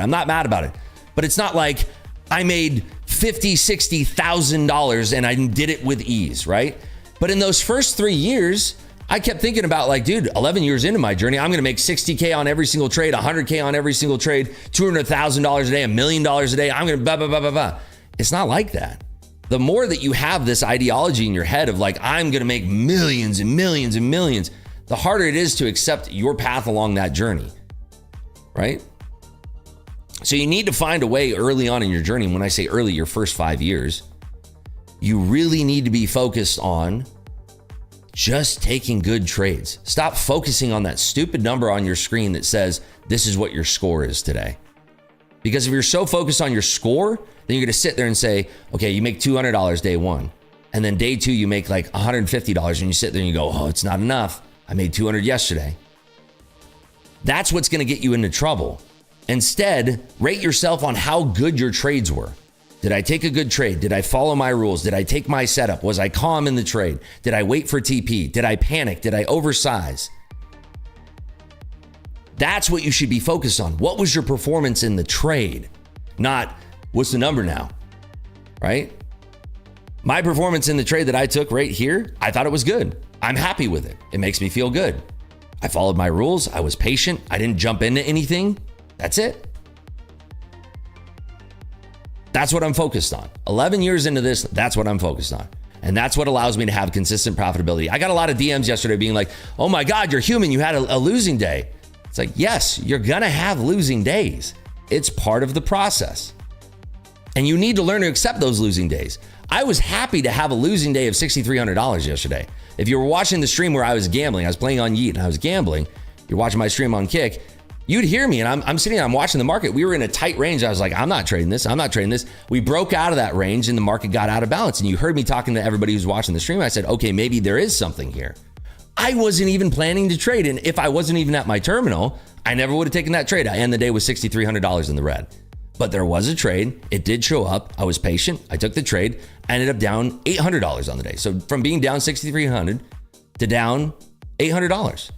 it. But it's not like I made $50,000, $60,000 and I did it with ease, right? But in those first 3 years, I kept thinking about like, dude, 11 years into my journey, I'm going to make 60K on every single trade, 100K on every single trade, $200,000 a day, $1 million a day. I'm going to blah, blah, blah, blah, blah. It's not like that. The more that you have this ideology in your head of like, I'm going to make millions and millions and millions, the harder it is to accept your path along that journey, right? So you need to find a way early on in your journey. And when I say early, your first 5 years, You really need to be focused on just taking good trades. Stop focusing on that stupid number on your screen that says this is what your score is today. Because if you're so focused on your score, then you're gonna sit there and say, okay, you make $200 day one. And then day two, you make like $150 and you sit there and you go, oh, it's not enough. I made 200 yesterday. That's what's gonna get you into trouble. Instead, rate yourself on how good your trades were. Did I take a good trade? Did I follow my rules? Did I take my setup? Was I calm in the trade? Did I wait for TP? Did I panic? Did I oversize? That's what you should be focused on. What was your performance in the trade? Not what's the number now, right? My performance in the trade that I took right here, I thought it was good. I'm happy with it. It makes me feel good. I followed my rules. I was patient. I didn't jump into anything. That's it. That's what I'm focused on. 11 years into this, that's what I'm focused on. And that's what allows me to have consistent profitability. I got a lot of DMs yesterday being like, oh my God, you're human. You had a losing day. It's like, yes, you're gonna have losing days. It's part of the process. And you need to learn to accept those losing days. I was happy to have a losing day of $6,300 yesterday. If you were watching the stream where I was gambling, I was playing on Yeet and I was gambling, you're watching my stream on Kick, you'd hear me and I'm sitting there, I'm watching the market. We were in a tight range. I was like, I'm not trading this. I'm not trading this. We broke out of that range and the market got out of balance. And you heard me talking to everybody who's watching the stream. I said, okay, maybe there is something here. I wasn't even planning to trade. And if I wasn't even at my terminal, I never would have taken that trade. I ended the day with $6,300 in the red. But there was a trade. It did show up. I was patient. I took the trade. I ended up down $800 on the day. So from being down $6,300 to down $800.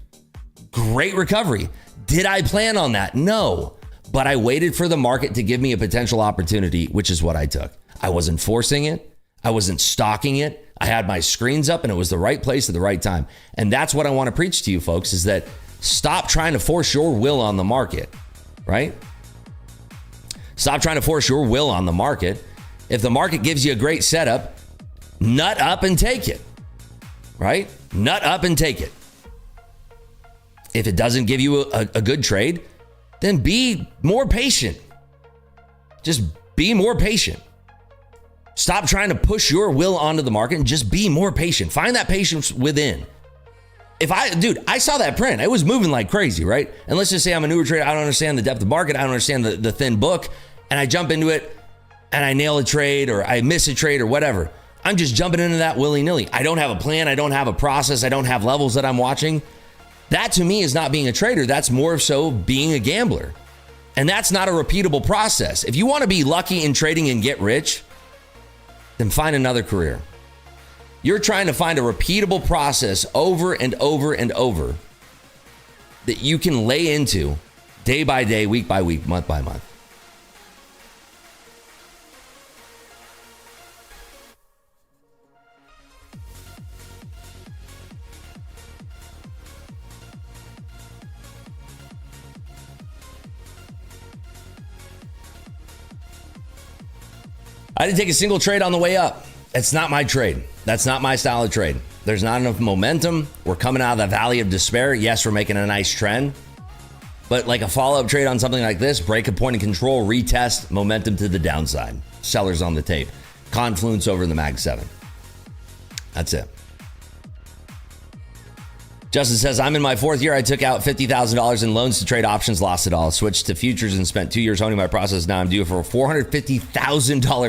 Great recovery. Did I plan on that? No, but I waited for the market to give me a potential opportunity, which is what I took. I wasn't forcing it. I wasn't stalking it. I had my screens up and it was the right place at the right time. And that's what I want to preach to you folks is that stop trying to force your will on the market, right? Stop trying to force your will on the market. If the market gives you a great setup, nut up and take it, right? Nut up and take it. If it doesn't give you a good trade, then be more patient. Just be more patient. Stop trying to push your will onto the market and just be more patient. Find that patience within. I saw that print. It was moving like crazy, right? And let's just say I'm a newer trader. I don't understand the depth of market. I don't understand the thin book. And I jump into it and I nail a trade or I miss a trade or whatever. I'm just jumping into that willy-nilly. I don't have a plan. I don't have a process. I don't have levels that I'm watching. That to me is not being a trader. That's more so being a gambler. And that's not a repeatable process. If you want to be lucky in trading and get rich, then find another career. You're trying to find a repeatable process over and over and over that you can lay into day by day, week by week, month by month. I didn't take a single trade on the way up. It's not my trade. That's not my style of trade. There's not enough momentum. We're coming out of the valley of despair. Yes, we're making a nice trend. But like a follow-up trade on something like this, break a point of control, retest, momentum to the downside. Sellers on the tape. Confluence over in the Mag 7. That's it. Justin says, I'm in my fourth year. I took out $50,000 in loans to trade options, lost it all. Switched to futures and spent 2 years honing my process. Now I'm due for a $450,000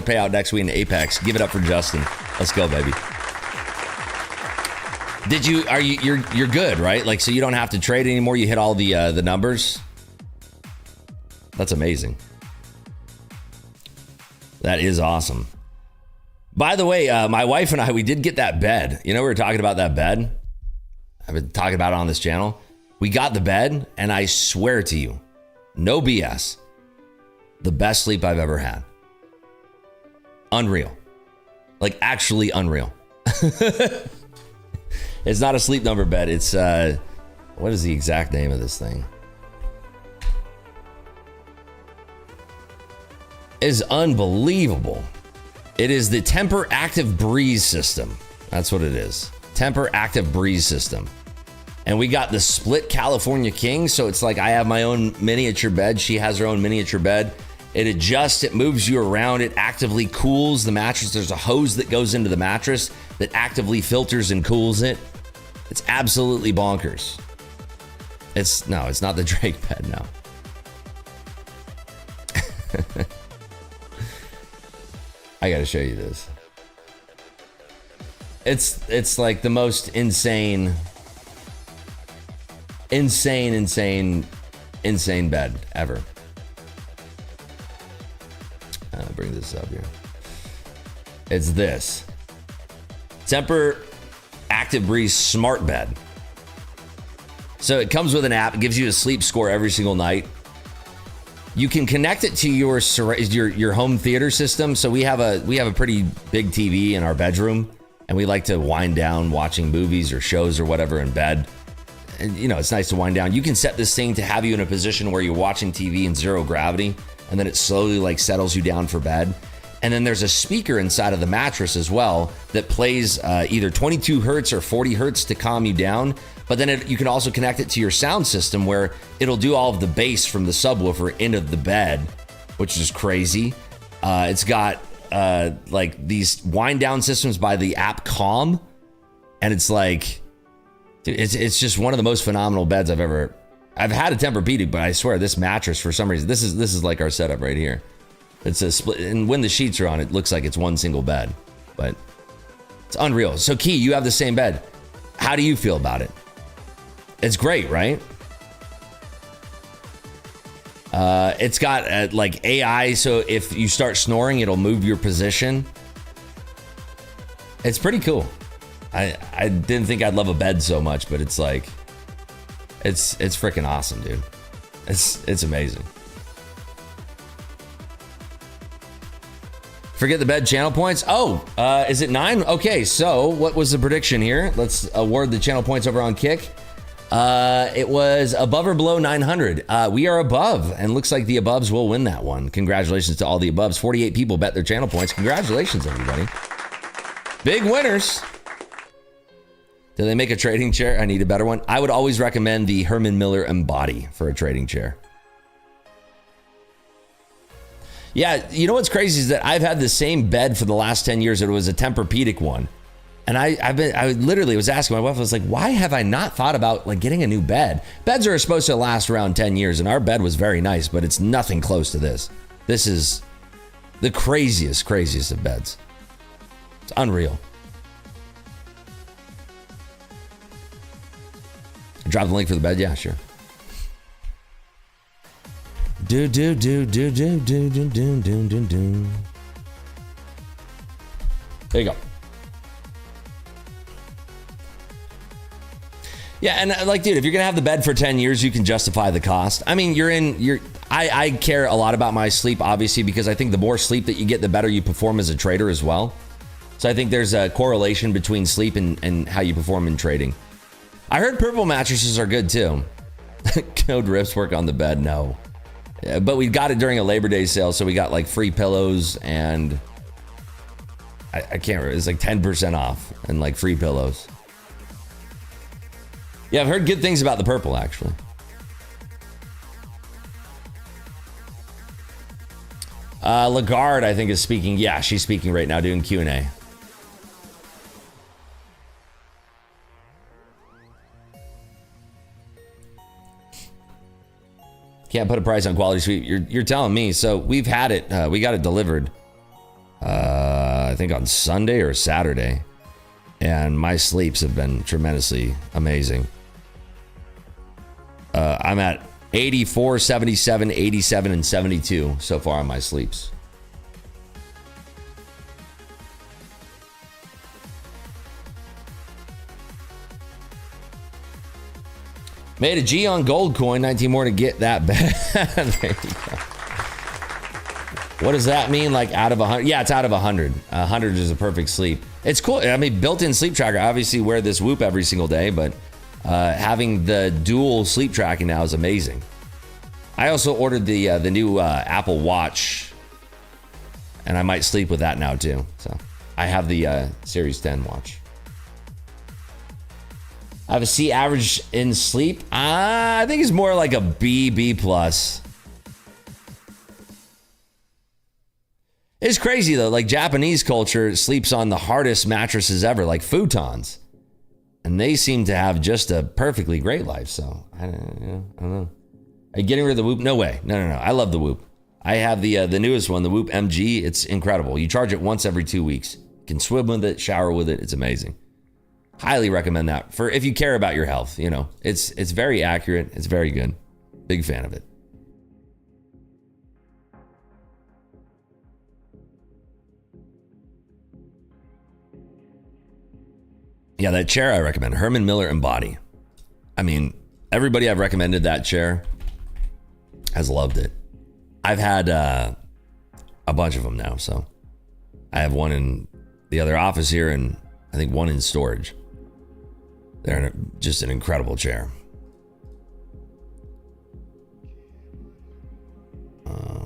payout next week in Apex. Give it up for Justin. Let's go, baby. You're good, right? Like, so you don't have to trade anymore. You hit all the numbers. That's amazing. That is awesome. By the way, my wife and I, we did get that bed. You know, we were talking about that bed. I've been talking about it on this channel. We got the bed, and I swear to you, no BS, the best sleep I've ever had. Unreal. Like, actually unreal. It's not a Sleep Number bed. It's, what is the exact name of this thing? It is unbelievable. It is the Temper Active Breeze system. That's what it is. Temper Active Breeze system. And we got the split California King. So it's like I have my own miniature bed. She has her own miniature bed. It adjusts, it moves you around, it actively cools the mattress. There's a hose that goes into the mattress that actively filters and cools it. It's absolutely bonkers. It's not the Drake bed, no. I gotta show you this. It's like the most insane bed ever. Bring this up here. It's this Tempur Active Breeze Smart Bed. So it comes with an app. It gives you a sleep score every single night. You can connect it to your home theater system. So we have a pretty big TV in our bedroom, and we like to wind down watching movies or shows or whatever in bed. And you know, it's nice to wind down. You can set this thing to have you in a position where you're watching TV in zero gravity, and then it slowly like settles you down for bed. And then there's a speaker inside of the mattress as well that plays either 22 hertz or 40 hertz to calm you down. But then you can also connect it to your sound system where it'll do all of the bass from the subwoofer into the bed, which is crazy. It's got like these wind down systems by the app Calm. And it's like, dude, it's just one of the most phenomenal beds I've had a Tempur-Pedic, but I swear this mattress, for some reason, this is like our setup right here. It's a split, and when the sheets are on, it looks like it's one single bed, but it's unreal. So Key, you have the same bed. How do you feel about it? It's great, right? It's got like AI, so if you start snoring, it'll move your position. It's pretty cool. I didn't think I'd love a bed so much, but it's like, it's freaking awesome, dude. It's amazing. Forget the bed channel points. Oh, is it 9? Okay, so what was the prediction here? Let's award the channel points over on Kick. It was above or below 900. We are above, and looks like the abovs will win that one. Congratulations to all the abovs. 48 people bet their channel points. Congratulations, everybody. Big winners. Do they make a trading chair? I need a better one. I would always recommend the Herman Miller Embody for a trading chair. Yeah, you know what's crazy is that I've had the same bed for the last 10 years. It was a Tempur-Pedic one. And I literally was asking my wife, I was like, why have I not thought about like getting a new bed? Beds are supposed to last around 10 years, and our bed was very nice, but it's nothing close to this. This is the craziest of beds. It's unreal. Drop the link for the bed? Yeah, sure. Do. There you go. Yeah, and like, dude, if you're gonna have the bed for 10 years, you can justify the cost. I mean, I care a lot about my sleep, obviously, because I think the more sleep that you get, the better you perform as a trader as well. So I think there's a correlation between sleep and how you perform in trading. I heard purple mattresses are good too. Code Riffs work on the bed, no. Yeah, but we got it during a Labor Day sale, so we got like free pillows and I can't remember, it's like 10% off and like free pillows. Yeah, I've heard good things about the purple, actually. Lagarde, I think, is speaking. Yeah, she's speaking right now, doing Q&A. Can't put a price on quality sleep. You're telling me. So we've had it. We got it delivered, I think on Sunday or Saturday. And my sleeps have been tremendously amazing. I'm at 84, 77, 87, and 72 so far on my sleeps. Made a G on gold coin, 19 more to get that bad. There you go. What does that mean? Like out of 100? Yeah, it's out of 100. 100 is a perfect sleep. It's cool. I mean, built-in sleep tracker. I obviously wear this Whoop every single day, but having the dual sleep tracking now is amazing. I also ordered the new Apple Watch, and I might sleep with that now too. So I have the Series 10 watch. I have a C average in sleep. I think it's more like a B plus. It's crazy though. Like Japanese culture sleeps on the hardest mattresses ever, like futons. And they seem to have just a perfectly great life. So I don't know. Are you getting rid of the Whoop? No way. No. I love the Whoop. I have the newest one, the Whoop MG. It's incredible. You charge it once every 2 weeks. You can swim with it, shower with it. It's amazing. Highly recommend that for if you care about your health. You know, it's very accurate. It's very good. Big fan of it. Yeah, that chair I recommend, Herman Miller Embody. I mean, everybody I've recommended that chair has loved it. I've had a bunch of them now, so I have one in the other office here, and I think one in storage. They're just an incredible chair.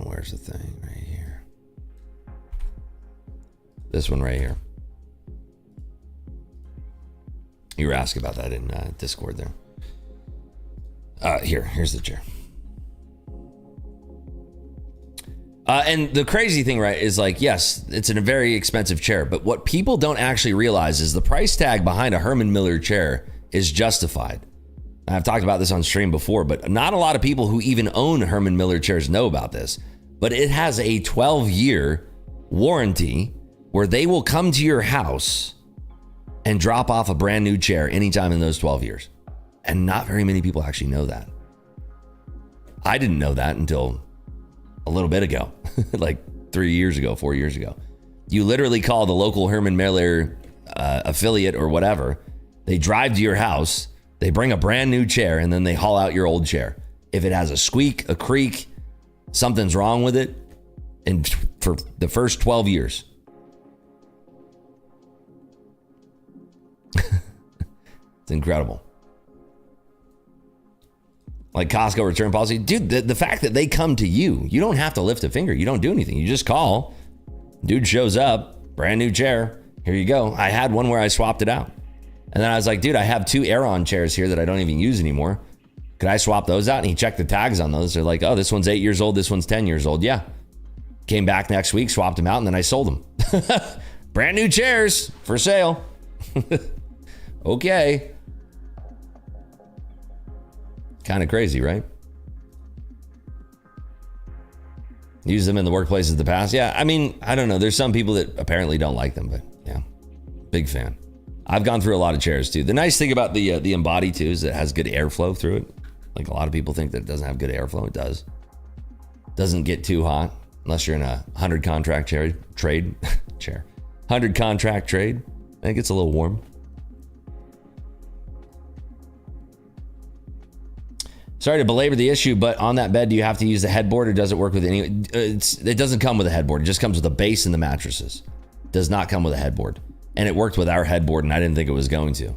Where's the thing? Right here. This one right here. You were asking about that in Discord there. Here's the chair. And the crazy thing, right, is like, yes, it's a very expensive chair, but what people don't actually realize is the price tag behind a Herman Miller chair is justified. I've talked about this on stream before, but not a lot of people who even own Herman Miller chairs know about this. But it has a 12-year warranty where they will come to your house and drop off a brand new chair anytime in those 12 years. And not very many people actually know that. I didn't know that until a little bit ago, like 3 years ago, 4 years ago. You literally call the local Herman Miller affiliate or whatever. They drive to your house, they bring a brand new chair, and then they haul out your old chair. If it has a squeak, a creak, something's wrong with it, and for the first 12 years. It's incredible. Like Costco return policy. Dude, the fact that they come to you, you don't have to lift a finger. You don't do anything. You just call. Dude shows up, brand new chair. Here you go. I had one where I swapped it out. And then I was like, dude, I have 2 Aeron chairs here that I don't even use anymore. Could I swap those out? And he checked the tags on those. They're like, oh, this one's 8 years old. This one's 10 years old. Yeah. Came back next week, swapped them out, and then I sold them. Brand new chairs for sale. Okay. Kind of crazy, right? Use them in the workplaces of the past. Yeah, I mean, I don't know. There's some people that apparently don't like them, but yeah, big fan. I've gone through a lot of chairs too. The nice thing about the Embody too is it has good airflow through it. Like a lot of people think that it doesn't have good airflow. It does. Doesn't get too hot unless you're in a 100 contract trade. 100 contract trade. It gets a little warm. Sorry to belabor the issue, but on that bed, do you have to use the headboard or does it work with any? It doesn't come with a headboard. It just comes with a base and the mattresses. It does not come with a headboard. And it worked with our headboard and I didn't think it was going to. And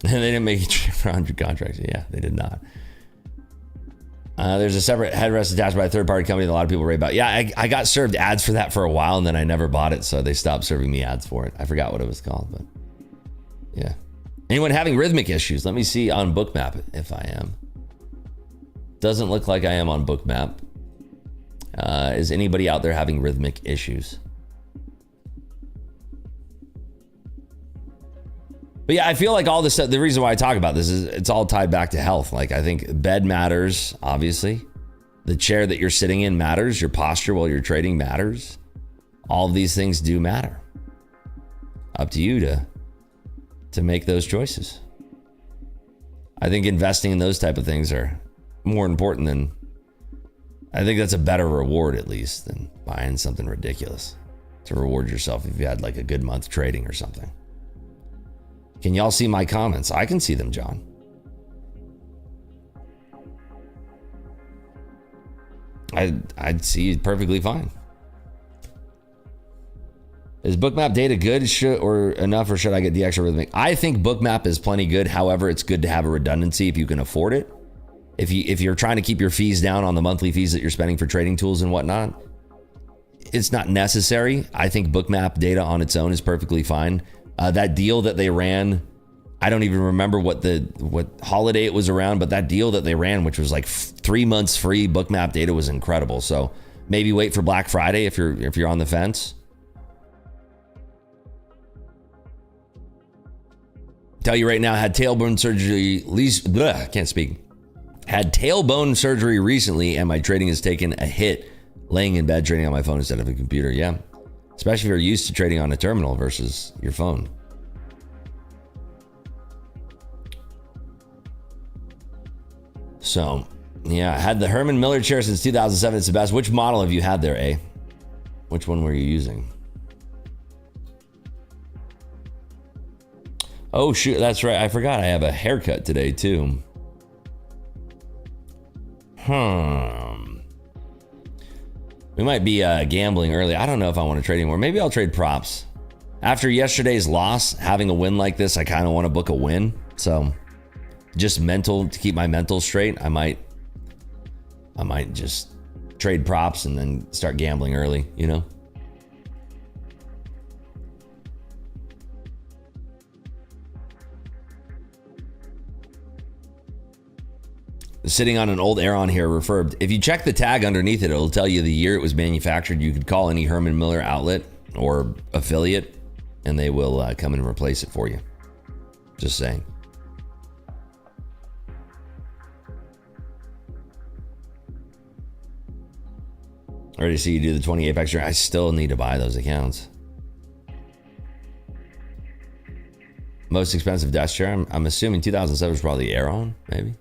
they didn't make it for 100 contracts. Yeah, they did not. There's a separate headrest attached by a third-party company that a lot of people rave about. Yeah, I got served ads for that for a while and then I never bought it, so they stopped serving me ads for it. I forgot what it was called, but yeah. Anyone having rhythmic issues? Let me see on Bookmap if I am. Doesn't look like I am on Bookmap. Is anybody out there having rhythmic issues? But yeah, I feel like all this stuff, the reason why I talk about this is it's all tied back to health. Like I think bed matters, obviously. The chair that you're sitting in matters. Your posture while you're trading matters. All of these things do matter. Up to you to make those choices. I think investing in those type of things are more important than, I think that's a better reward at least than buying something ridiculous to reward yourself if you had like a good month trading or something. Can y'all see my comments? I can see them, John. I'd see it perfectly fine. Is Bookmap data good or enough, or should I get the extra rhythmic? I think Bookmap is plenty good. However, it's good to have a redundancy if you can afford it. If you're trying to keep your fees down on the monthly fees that you're spending for trading tools and whatnot, it's not necessary. I think Bookmap data on its own is perfectly fine. That deal that they ran I don't even remember what holiday it was around, but that deal that they ran, which was like 3 months free bookmap data, was incredible. So maybe wait for Black Friday if you're on the fence. Tell you right now, had tailbone surgery. Can't speak. Had tailbone surgery recently, and my trading has taken a hit. Laying in bed trading on my phone instead of a computer. Yeah, especially if you're used to trading on a terminal versus your phone. So, yeah, I had the Herman Miller chair since 2007. It's the best. Which model have you had there, eh? Which one were you using? Oh, shoot. That's right. I forgot I have a haircut today, too. We might be gambling early. I don't know if I want to trade anymore. Maybe I'll trade props. After yesterday's loss, having a win like this, I kind of want to book a win. So just mental, to keep my mental straight, I might just trade props and then start gambling early, you know? Sitting on an old Aeron here, refurbed. If you check the tag underneath it, it'll tell you the year it was manufactured. You could call any Herman Miller outlet or affiliate, and they will come and replace it for you. Just saying. I already see you do the 20 Apex. I still need to buy those accounts. Most expensive desk chair. I'm assuming 2007 was probably Aeron, maybe.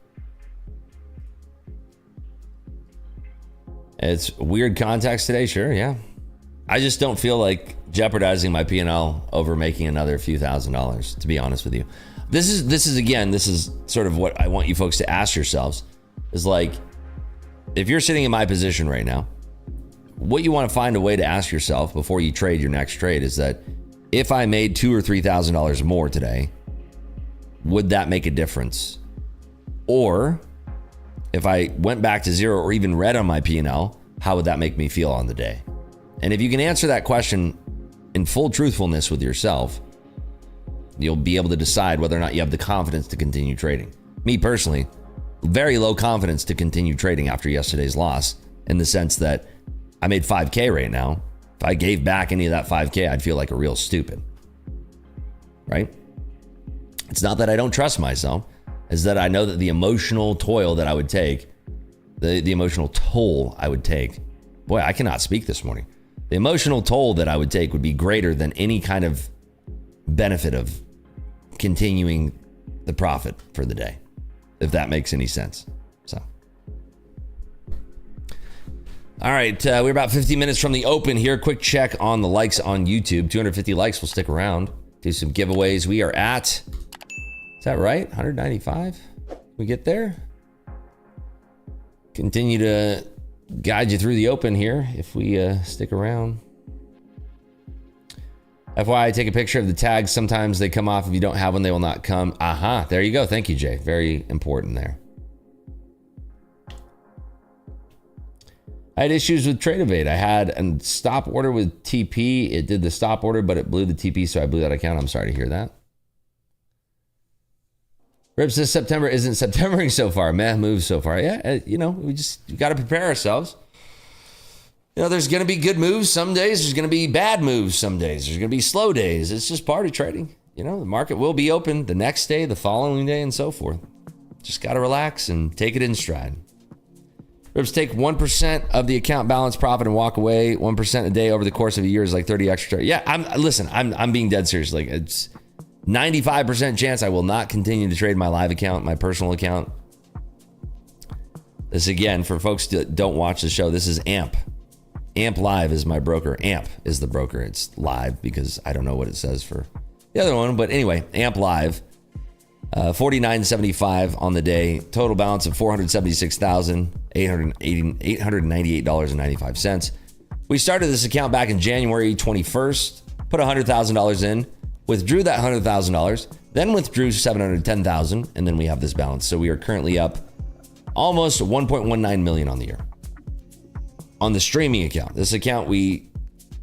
It's weird context today, sure, yeah. I just don't feel like jeopardizing my P&L over making another few $1,000s, to be honest with you. This is sort of what I want you folks to ask yourselves, is like, if you're sitting in my position right now, what you want to find a way to ask yourself before you trade your next trade is that, if I made $2,000 or $3,000 more today, would that make a difference? Or if I went back to zero or even red on my P&L, how would that make me feel on the day? And if you can answer that question in full truthfulness with yourself, you'll be able to decide whether or not you have the confidence to continue trading. Me personally, very low confidence to continue trading after yesterday's loss, in the sense that I made 5K right now. If I gave back any of that 5K, I'd feel like a real stupid, right? It's not that I don't trust myself. Is that I know that the emotional toil that I would take, the emotional toll I would take, boy, I cannot speak this morning. The emotional toll that I would take would be greater than any kind of benefit of continuing the profit for the day, if that makes any sense. So, all right, we're about 15 minutes from the open here. Quick check on the likes on YouTube. 250 likes. We'll stick around, do some giveaways. We are at... Is that right? 195? We get there? Continue to guide you through the open here if we stick around. FYI, take a picture of the tags. Sometimes they come off. If you don't have one, they will not come. Aha, there you go. Thank you, Jay. Very important there. I had issues with Trade Evade. I had a stop order with TP. It did the stop order, but it blew the TP, so I blew that account. I'm sorry to hear that. Rip says September isn't Septembering so far. Meh moves so far. Yeah, we got to prepare ourselves. There's going to be good moves some days. There's going to be bad moves some days. There's going to be slow days. It's just part of trading. The market will be open the next day, the following day, and so forth. Just got to relax and take it in stride. Rips, take 1% of the account balance profit and walk away. 1% a day over the course of a year is like 30 extra. Yeah, I'm being dead serious. Like, it's 95% chance I will not continue to trade my live account, my personal account. This, again, for folks that don't watch the show, this is AMP. AMP Live is my broker. AMP is the broker. It's live because I don't know what it says for the other one. But anyway, AMP Live, $49.75 on the day. Total balance of $476,898.95. We started this account back in January 21st, put $100,000 in, withdrew that $100,000, then withdrew $710,000, and then we have this balance. So we are currently up almost 1.19 million on the year. On the streaming account, this account, we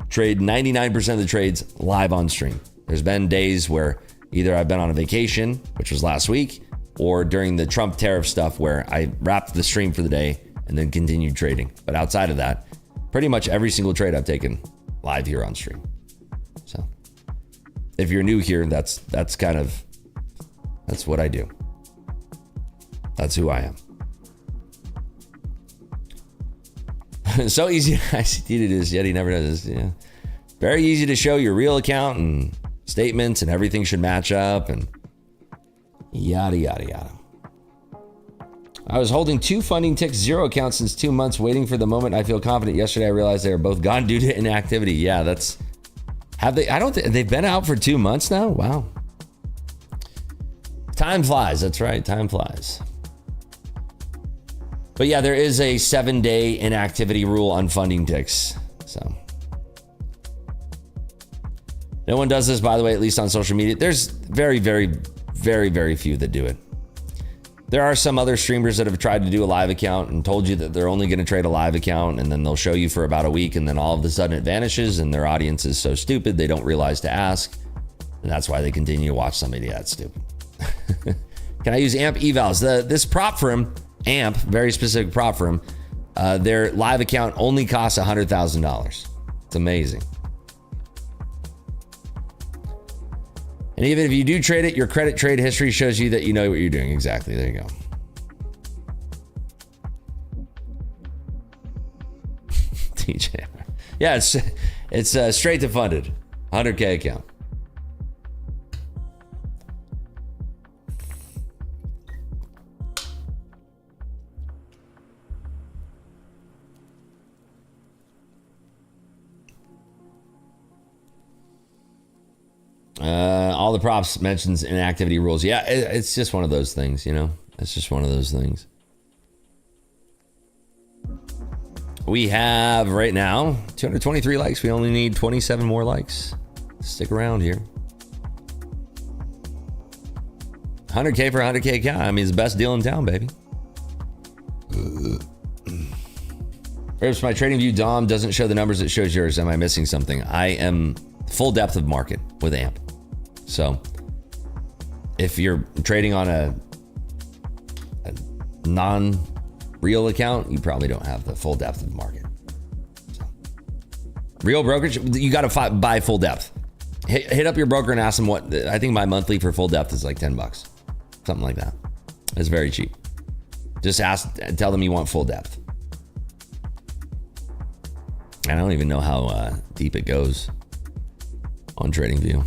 trade 99% of the trades live on stream. There's been days where, Either I've been on a vacation, which was last week, or during the Trump tariff stuff where I wrapped the stream for the day and then continued trading. But outside of that, pretty much every single trade I've taken live here on stream. So if you're new here, that's what I do. That's who I am. So easy ICT to do this, yet he never does this. Yeah. Very easy to show your real account and statements and everything should match up and yada, yada, yada. I was holding 2 funding ticks 0 accounts since 2 months, waiting for the moment I feel confident. Yesterday, I realized they are both gone due to inactivity. Yeah, that's... Have they... I don't think... They've been out for 2 months now? Wow. Time flies. That's right. Time flies. But yeah, there is a 7-day inactivity rule on funding ticks. So... No one does this, by the way, at least on social media. There's very, very, very, very few that do it. There are some other streamers that have tried to do a live account and told you that they're only going to trade a live account, and then they'll show you for about a week, and then all of a sudden it vanishes, and their audience is so stupid they don't realize to ask, and that's why they continue to watch somebody that's stupid. Can I use AMP evals? This prop firm, AMP, very specific prop firm, their live account only costs $100,000. It's amazing. And even if you do trade it, your credit trade history shows you that you know what you're doing. Exactly. There you go. TJ. Yeah, it's straight to funded. 100K account. All the props mentions inactivity rules. Yeah, it's just one of those things, you know? It's just one of those things. We have right now 223 likes. We only need 27 more likes. Stick around here. 100K for 100K account. I mean, it's the best deal in town, baby. Rips, my trading view DOM doesn't show the numbers, it shows yours. Am I missing something? I am full depth of market with AMP. So if you're trading on a non-real account, you probably don't have the full depth of market. So, real brokerage, you got to buy full depth. Hit up your broker and ask them what, I think my monthly for full depth is like $10, something like that. It's very cheap. Just tell them you want full depth. I don't even know how deep it goes on TradingView.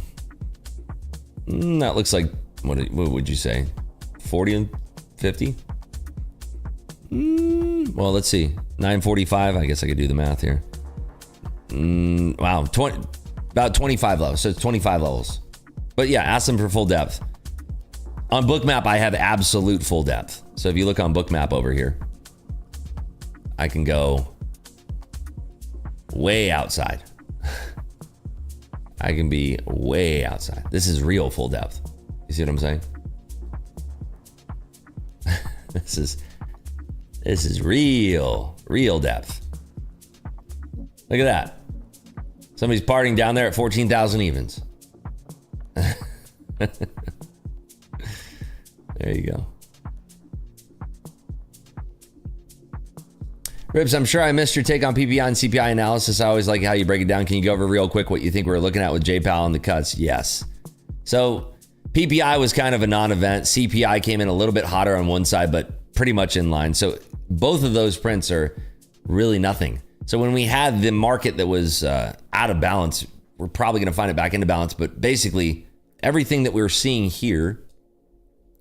That looks like, what would you say? 40 and 50? Well, let's see. 945. I guess I could do the math here. Wow. About 25 levels. So it's 25 levels. But yeah, ask them for full depth. On Bookmap, I have absolute full depth. So if you look on Bookmap over here, I can go way outside. I can be way outside. This is real full depth. You see what I'm saying? This is real depth. Look at that. Somebody's partying down there at 14,000 evens. There you go. Ribs, I'm sure I missed your take on PPI and CPI analysis. I always like how you break it down. Can you go over real quick what you think we're looking at with JPAL and the cuts? Yes. So PPI was kind of a non-event. CPI came in a little bit hotter on one side, but pretty much in line. So both of those prints are really nothing. So when we had the market that was out of balance, we're probably going to find it back into balance. But basically, everything that we're seeing here,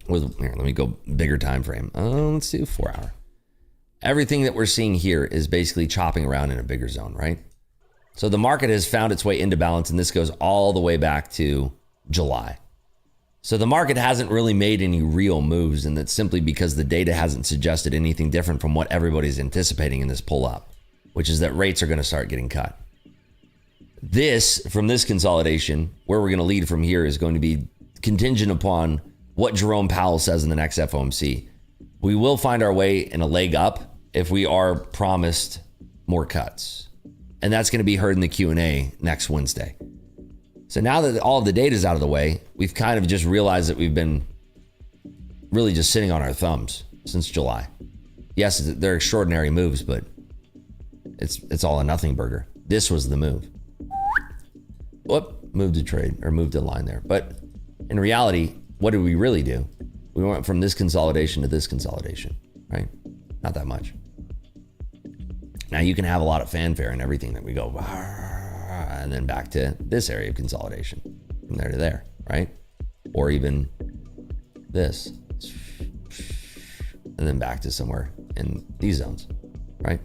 here, let me go bigger time frame. Let's do 4 hour. Everything that we're seeing here is basically chopping around in a bigger zone, right? So the market has found its way into balance, and this goes all the way back to July. So the market hasn't really made any real moves, and that's simply because the data hasn't suggested anything different from what everybody's anticipating in this pull up, which is that rates are going to start getting cut. From this consolidation, where we're going to lead from here is going to be contingent upon what Jerome Powell says in the next FOMC. We will find our way in a leg up if we are promised more cuts. And that's going to be heard in the Q&A next Wednesday. So now that all of the data is out of the way, we've kind of just realized that we've been really just sitting on our thumbs since July. Yes, they're extraordinary moves, but it's all a nothing burger. This was the move. Whoop, moved to trade or moved to line there. But in reality, what did we really do? We went from this consolidation to this consolidation, right? Not that much. Now you can have a lot of fanfare and everything that we go, and then back to this area of consolidation from there to there, right? Or even this, and then back to somewhere in these zones, right?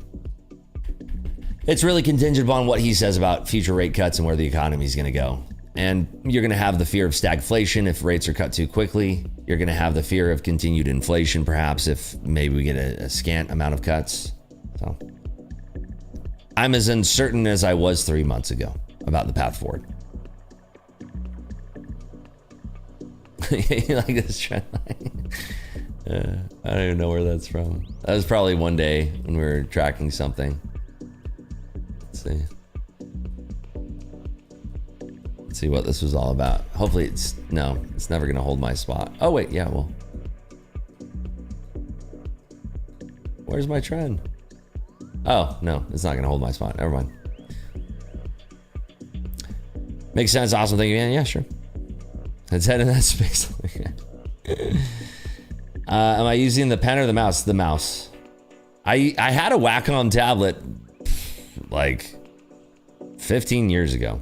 It's really contingent upon what he says about future rate cuts and where the economy is going to go. And you're going to have the fear of stagflation if rates are cut too quickly. You're going to have the fear of continued inflation, perhaps, if maybe we get a scant amount of cuts. So I'm as uncertain as I was 3 months ago about the path forward. You like this trend line? I don't even know where that's from. That was probably one day when we were tracking something. Let's see. Let's see what this was all about. Hopefully it's never gonna hold my spot. Oh wait, yeah, well. Where's my trend? Oh, no, it's not gonna hold my spot. Never mind. Makes sense, awesome, thank you, man. Yeah, sure. Let's head in that space. Am I using the pen or the mouse? The mouse. I had a Wacom tablet like 15 years ago.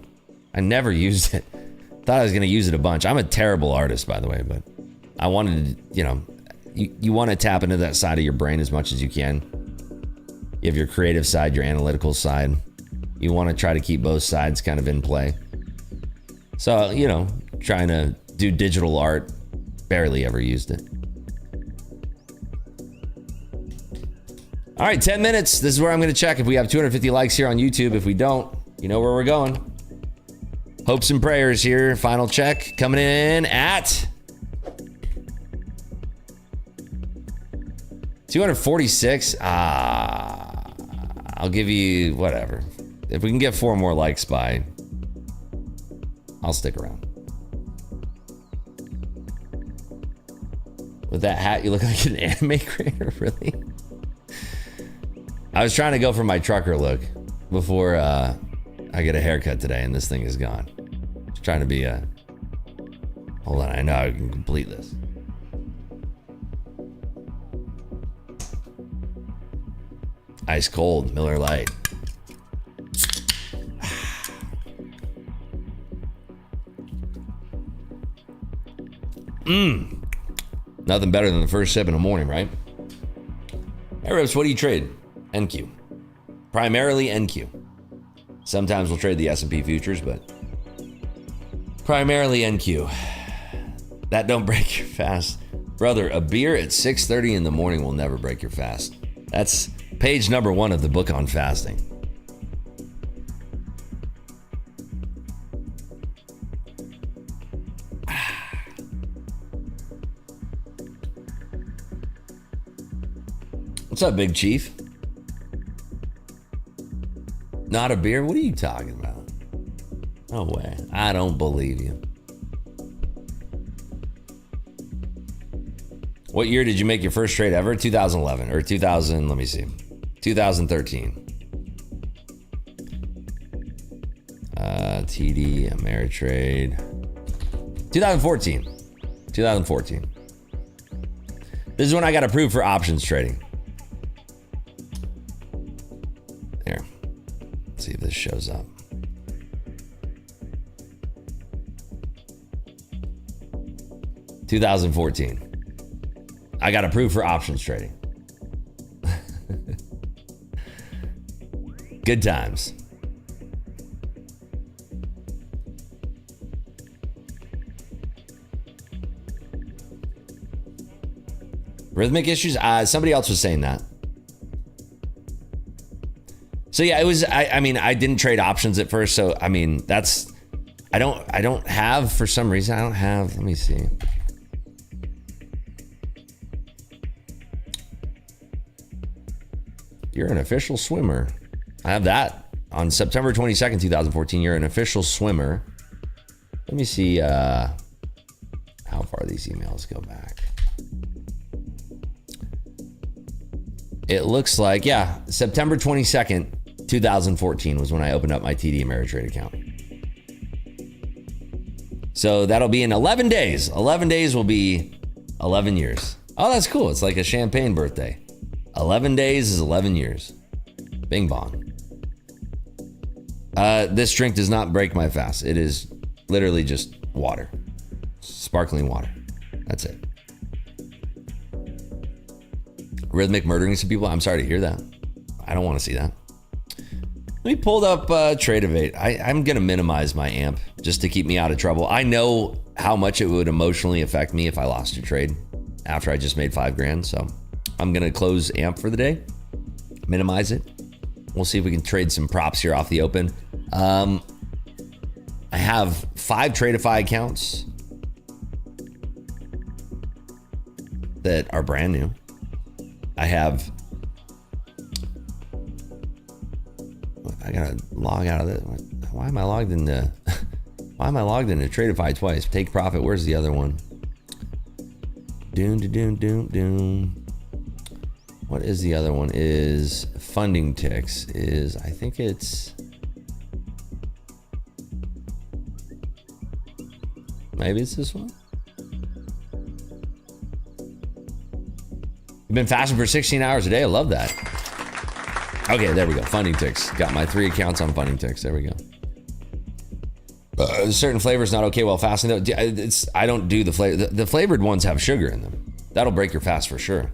I never used it. Thought I was gonna use it a bunch. I'm a terrible artist, by the way, but I wanted to, you want to tap into that side of your brain as much as you can. You have your creative side, your analytical side. You want to try to keep both sides kind of in play. So, trying to do digital art, barely ever used it. All right, 10 minutes. This is where I'm going to check if we have 250 likes here on YouTube. If we don't, you know where we're going. Hopes and prayers here. Final check coming in at 246. I'll give you whatever. If we can get 4 more likes by, I'll stick around. With that hat, you look like an anime creator, really? I was trying to go for my trucker look before I get a haircut today, and this thing is gone. Just trying to be a... Hold on, I know I can complete this. Ice cold, Miller Lite. Nothing better than the first sip in the morning, right? Hey, Rips, what do you trade? NQ. Primarily NQ. Sometimes we'll trade the S&P futures, but primarily NQ. That don't break your fast. Brother, a beer at 6:30 in the morning will never break your fast. That's page number 1 of the book on fasting. What's up, Big Chief? Not a beer? What are you talking about? No way. I don't believe you. What year did you make your first trade ever? 2011 or 2000, let me see. 2013. TD, Ameritrade. 2014. 2014. This is when I got approved for options trading. Here. Let's see if this shows up. $2014. I got approved for options trading. Good times. Rhythmic issues? Somebody else was saying that. So yeah, it was, I mean, I didn't trade options at first. So, I mean, that's, I don't have, for some reason, I don't have, let me see. You're an official swimmer. I have that on September 22nd, 2014. You're an official swimmer. Let me see how far these emails go back. It looks like, yeah, September 22nd, 2014 was when I opened up my TD Ameritrade account. So that'll be in 11 days. 11 days will be 11 years. Oh, that's cool. It's like a champagne birthday. 11 days is 11 years. Bing bong. This drink does not break my fast. It is literally just water. Sparkling water. That's it. Rhythmic murdering some people. I'm sorry to hear that. I don't want to see that. Let me pull up Trade Evade. I'm going to minimize my AMP just to keep me out of trouble. I know how much it would emotionally affect me if I lost a trade after I just made $5,000. So I'm going to close AMP for the day. Minimize it. We'll see if we can trade some props here off the open. I have 5 Tradeify accounts that are brand new. I have, I gotta log out of this. Why am I logged into, why am I logged into Tradeify twice? Take profit, where's the other one? Doom. What is the other one? Is funding ticks, is, I think it's, maybe it's this one? I've been fasting for 16 hours a day. I love that. Okay, there we go. Funding ticks. Got my 3 accounts on funding ticks. There we go. Certain flavors not okay while fasting though. I don't do the flavor. The flavored ones have sugar in them. That'll break your fast for sure.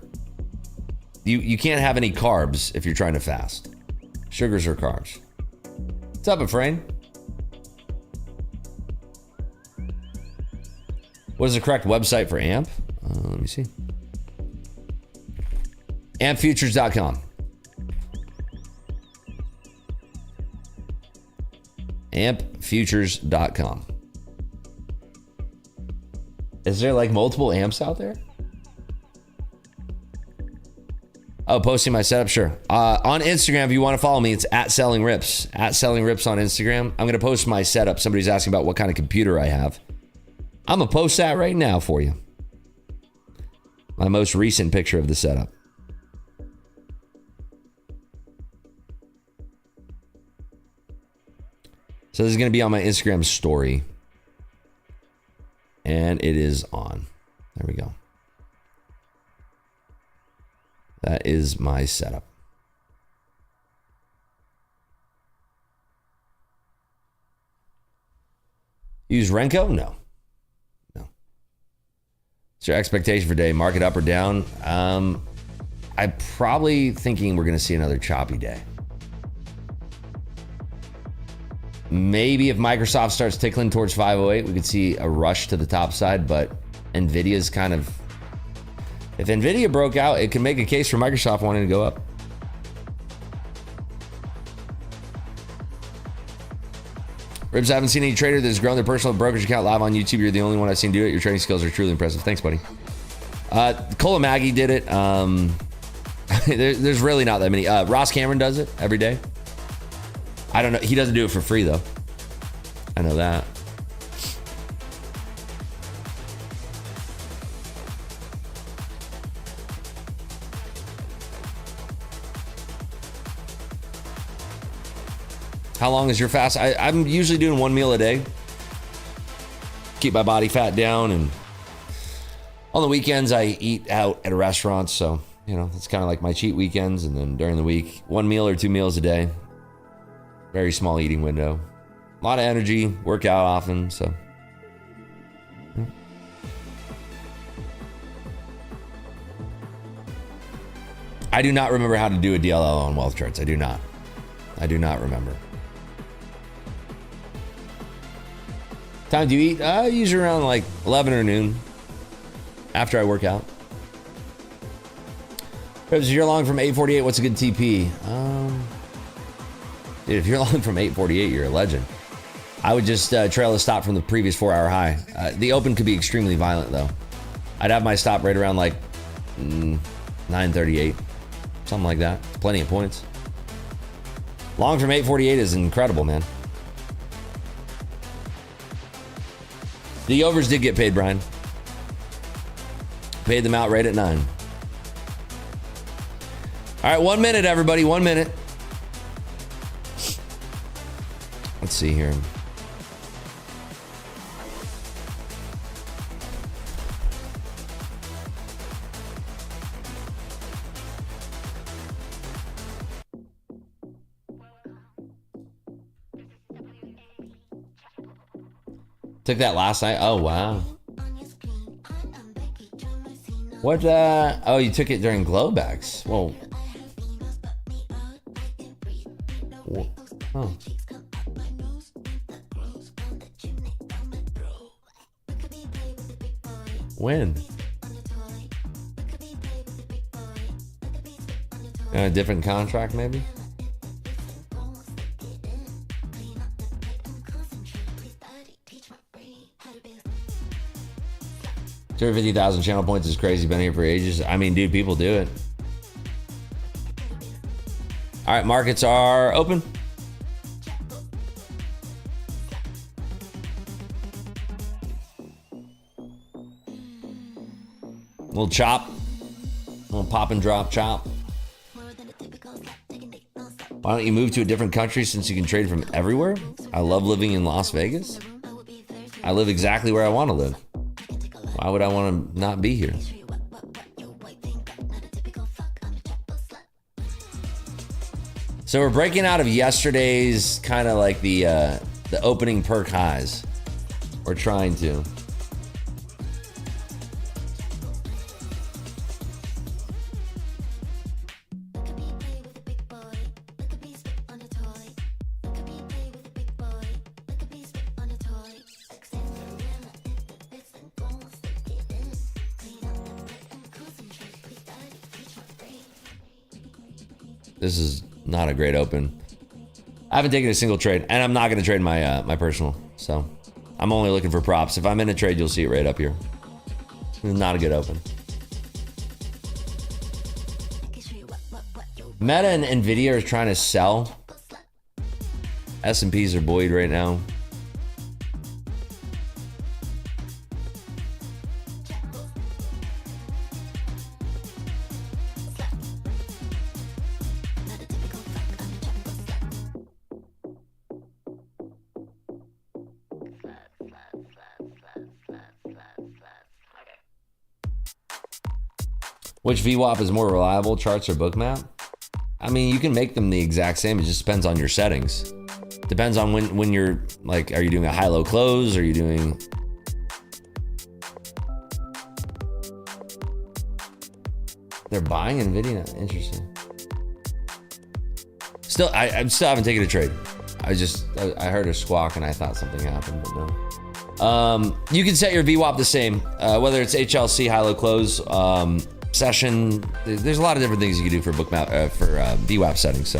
You can't have any carbs if you're trying to fast. Sugars are carbs. What's up, Efrain? What is the correct website for AMP? Let me see. ampfutures.com. ampfutures.com. Is there like multiple amps out there? Oh, posting my setup, sure. On Instagram, if you want to follow me, it's @sellingrips. @sellingrips on Instagram. I'm going to post my setup. Somebody's asking about what kind of computer I have. I'm going to post that right now for you. My most recent picture of the setup. So this is going to be on my Instagram story. And it is on. There we go. That is my setup. Use Renko? No. What's your expectation for day? Market up or down? I'm probably thinking we're going to see another choppy day. Maybe if Microsoft starts tickling towards 508, we could see a rush to the top side, but Nvidia's kind of... If Nvidia broke out, it can make a case for Microsoft wanting to go up. Ribs, I haven't seen any trader that's grown their personal brokerage account live on YouTube. You're the only one I've seen do it. Your trading skills are truly impressive. Thanks, buddy. Cola Maggie did it. There's really not that many. Ross Cameron does it every day. I don't know. He doesn't do it for free, though. I know that. How long is your fast? I'm usually doing 1 meal a day. Keep my body fat down. And on the weekends, I eat out at a restaurant. So, you know, it's kind of like my cheat weekends. And then during the week, 1 meal or 2 meals a day. Very small eating window. A lot of energy. Work out often. So, yeah. I do not remember how to do a DLL on wealth charts. I do not remember. Time do you eat? Usually around like 11 or noon after I work out. If you're long from 848, what's a good TP? Dude, if you're long from 848, you're a legend. I would just trail the stop from the previous 4-hour high. The open could be extremely violent, though. I'd have my stop right around like 938, something like that. Plenty of points. Long from 848 is incredible, man. The overs did get paid, Brian. Paid them out right at 9. All right, 1 minute, everybody. 1 minute. Let's see here. Took that last night. Oh, wow. What? Oh, you took it during Glowbacks. Whoa. Oh. When? A different contract, maybe? $250,000 channel points is crazy. Been here for ages. I mean, dude, people do it. All right, markets are open. Little chop. Little pop and drop chop. Why don't you move to a different country since you can trade from everywhere? I love living in Las Vegas. I live exactly where I want to live. Why would I want to not be here? So we're breaking out of yesterday's kind of like the opening perk highs. We're trying to. This is not a great open. I haven't taken a single trade, and I'm not going to trade my my personal. So I'm only looking for props. If I'm in a trade, you'll see it right up here. This is not a good open. Meta and Nvidia are trying to sell. S&Ps are buoyed right now. Which VWAP is more reliable, charts or bookmap? I mean, you can make them the exact same. It just depends on your settings. Depends on when you're like, are you doing a high-low close? Are you doing... They're buying NVIDIA? Interesting. Still, I still haven't taken a trade. I heard a squawk and I thought something happened, but no. You can set your VWAP the same, whether it's HLC, high-low close, session. There's a lot of different things you can do for bookmap for VWAP settings. So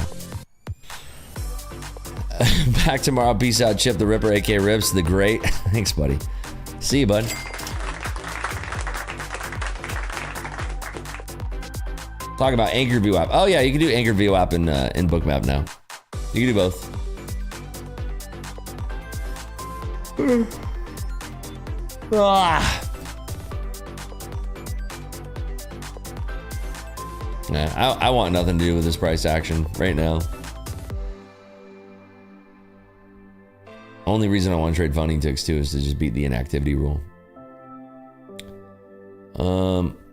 back tomorrow. Peace out, Chip the Ripper, aka Rips the Great. Thanks, buddy. See you, bud. Talk about anchored VWAP. Oh yeah, you can do anchored VWAP in bookmap now. You can do both. Yeah, I want nothing to do with this price action right now. Only reason I want to trade funding ticks too is to just beat the inactivity rule.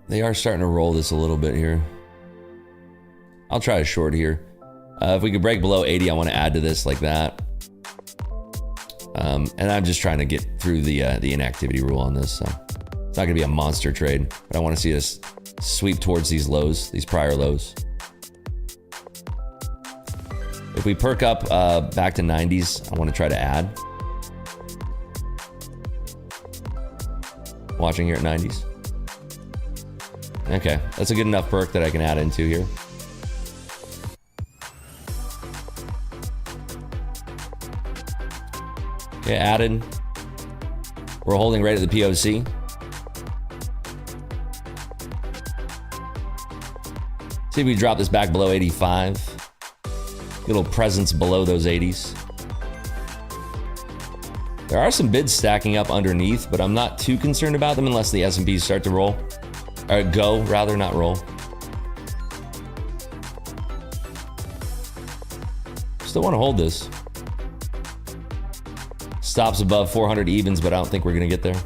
They are starting to roll this a little bit here. I'll try a short here. If we could break below 80, I want to add to this like that. And I'm just trying to get through the inactivity rule on this. So it's not gonna be a monster trade, but I want to see us sweep towards these lows, these prior lows. If we perk up back to 90s, I want to try to add. Watching here at 90s. Okay, that's a good enough perk that I can add into here. Okay, added. We're holding right at the POC. See if we drop this back below 85. Little presence below those 80s. There are some bids stacking up underneath, but I'm not too concerned about them unless the S&Ps start to roll. Or go, rather, not roll. Still want to hold this. Stops above 400 evens, but I don't think we're going to get there.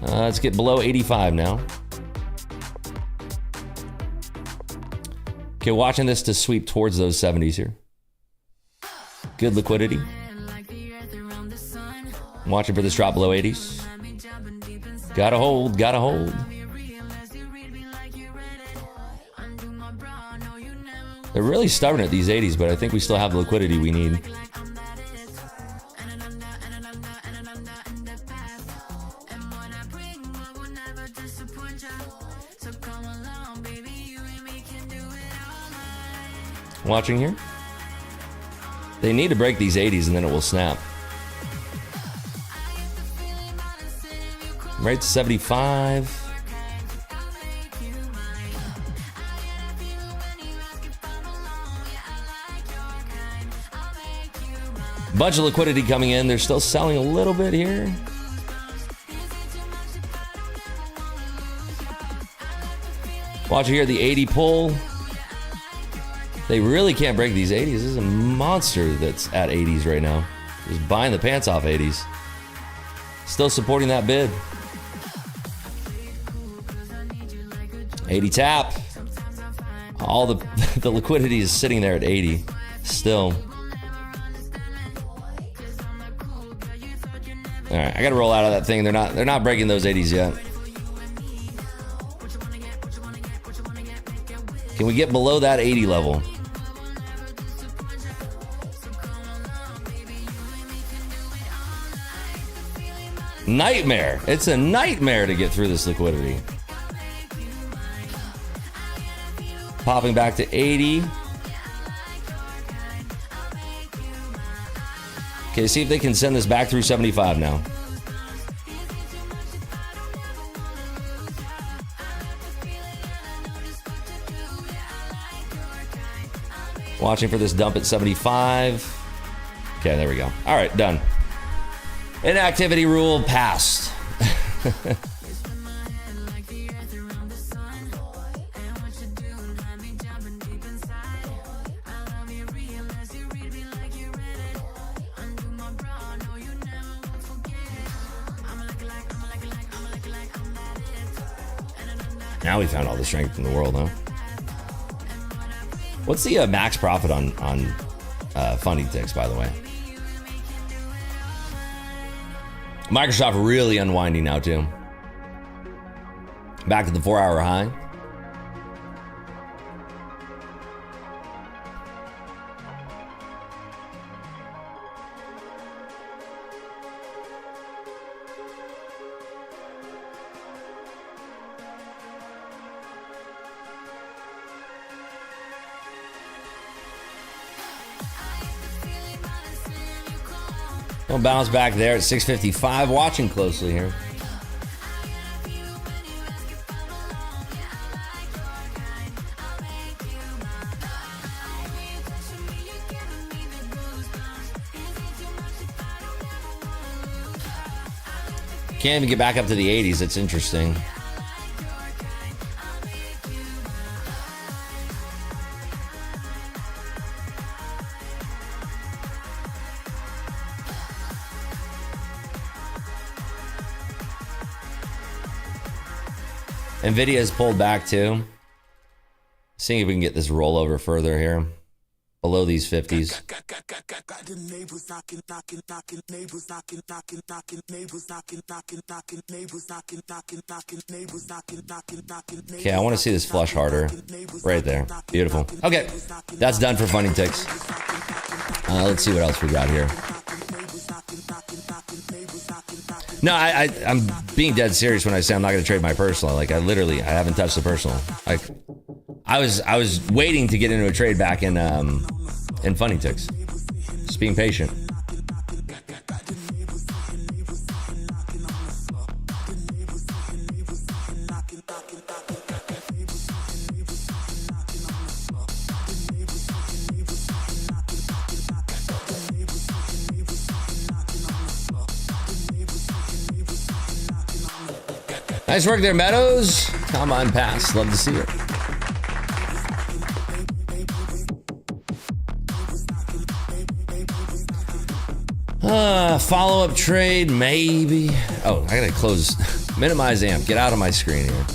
Let's get below 85 now. Okay, watching this to sweep towards those 70s here. Good liquidity. Watching for this drop below 80s. Gotta hold, gotta hold. They're really stubborn at these 80s, but I think we still have the liquidity we need. Watching here. They need to break these 80s and then it will snap. Right to 75. Bunch of liquidity coming in. They're still selling a little bit here. Watching here, the 80 pull. They really can't break these 80s. This is a monster that's at 80s right now. Just buying the pants off 80s. Still supporting that bid. 80 tap. All the liquidity is sitting there at 80 still. All right, I got to roll out of that thing. They're not breaking those 80s yet. Can we get below that 80 level? Nightmare. It's a nightmare to get through this liquidity. Popping back to 80. Okay, see if they can send this back through 75 now. Watching for this dump at 75. Okay, there we go. All right, done. Inactivity rule passed. Now we found all the strength in the world, huh? What's the max profit on funding ticks, by the way? Microsoft really unwinding now, too. Back to the 4-hour high. Don't bounce back there at 655. Watching closely here. Can't even get back up to the 80s. It's interesting. Nvidia's pulled back too. Seeing if we can get this rollover further here. Below these 50s. Okay, I want to see this flush harder. Right there. Beautiful. Okay, that's done for funding ticks. Let's see what else we got here. No, I'm being dead serious when I say I'm not going to trade my personal. Like, I haven't touched the personal. Like, I was waiting to get into a trade back in funding ticks. Just being patient. Nice work there, Meadows. Combine pass. Love to see it. Follow-up trade, maybe. Oh, I gotta close. Minimize amp. Get out of my screen here.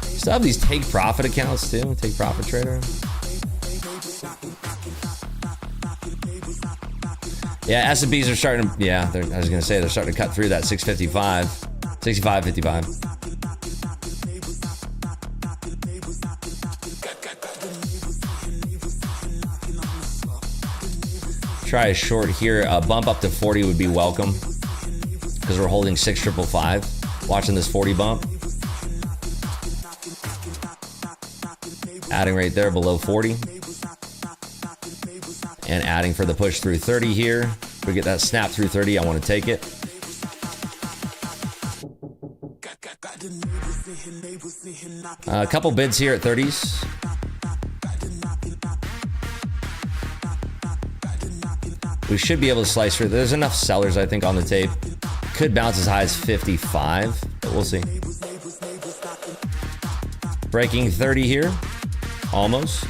Still have these take profit accounts too. Take profit trader. Yeah, S&Ps are starting to, yeah, I was gonna say they're starting to cut through that 655, 65.55. Try a short here. A bump up to 40 would be welcome because we're holding 6,555. Watching this 40 bump. Adding right there below 40. And adding for the push through 30 here. If we get that snap through 30, I want to take it. A couple bids here at 30s. We should be able to slice through. There's enough sellers, I think, on the tape. Could bounce as high as 55, but we'll see. Breaking 30 here. Almost.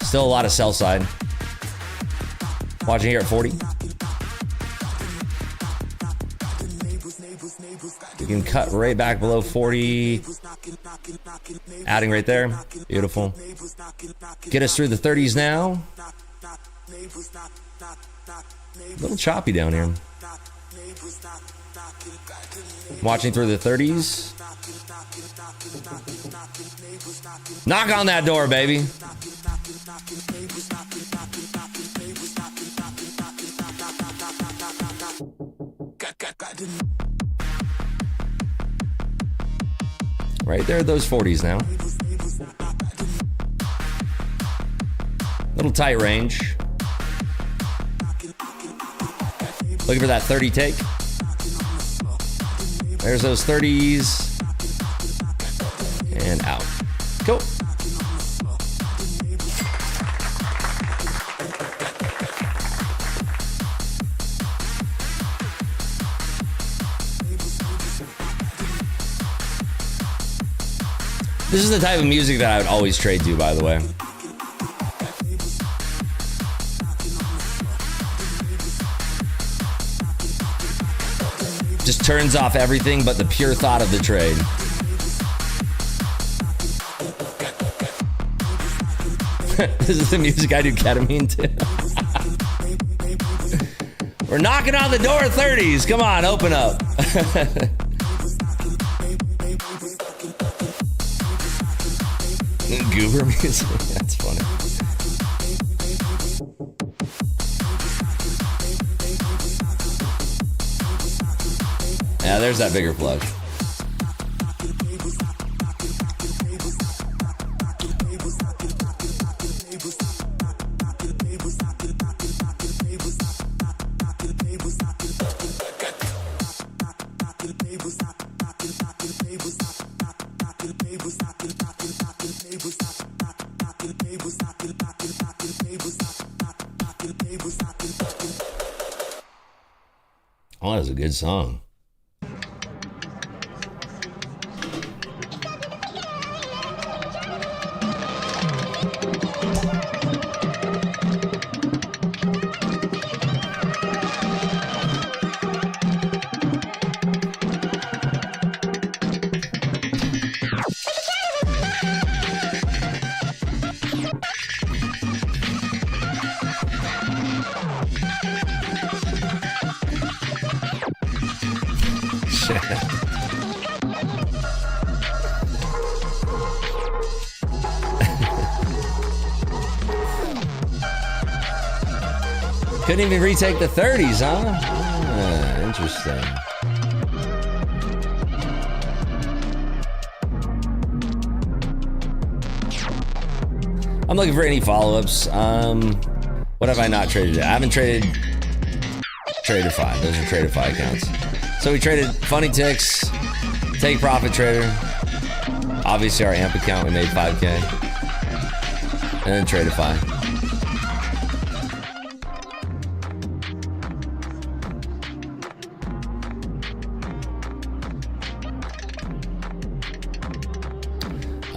Still a lot of sell side. Watching here at 40. We can cut right back below 40. Adding right there. Beautiful. Get us through the 30s now. A little choppy down here. Watching through the 30s. Knock on that door, baby. Right there, those 40s now. Little tight range. Looking for that 30 take. There's those 30s. And out. Cool. This is the type of music that I would always trade to, by the way. Just turns off everything but the pure thought of the trade. This is the music I do ketamine to. We're knocking on the door 30s. Come on, open up. Goober music. That's funny. Yeah, there's that bigger flush. Oh, that's a good song. Couldn't even retake the 30s, huh? Ah, interesting. I'm looking for any follow-ups. What have I not traded? I haven't traded Trader5. Those are Trader5 accounts. So we traded Funny Ticks, Take Profit Trader. Obviously our AMP account, we made 5K. And then Trader5.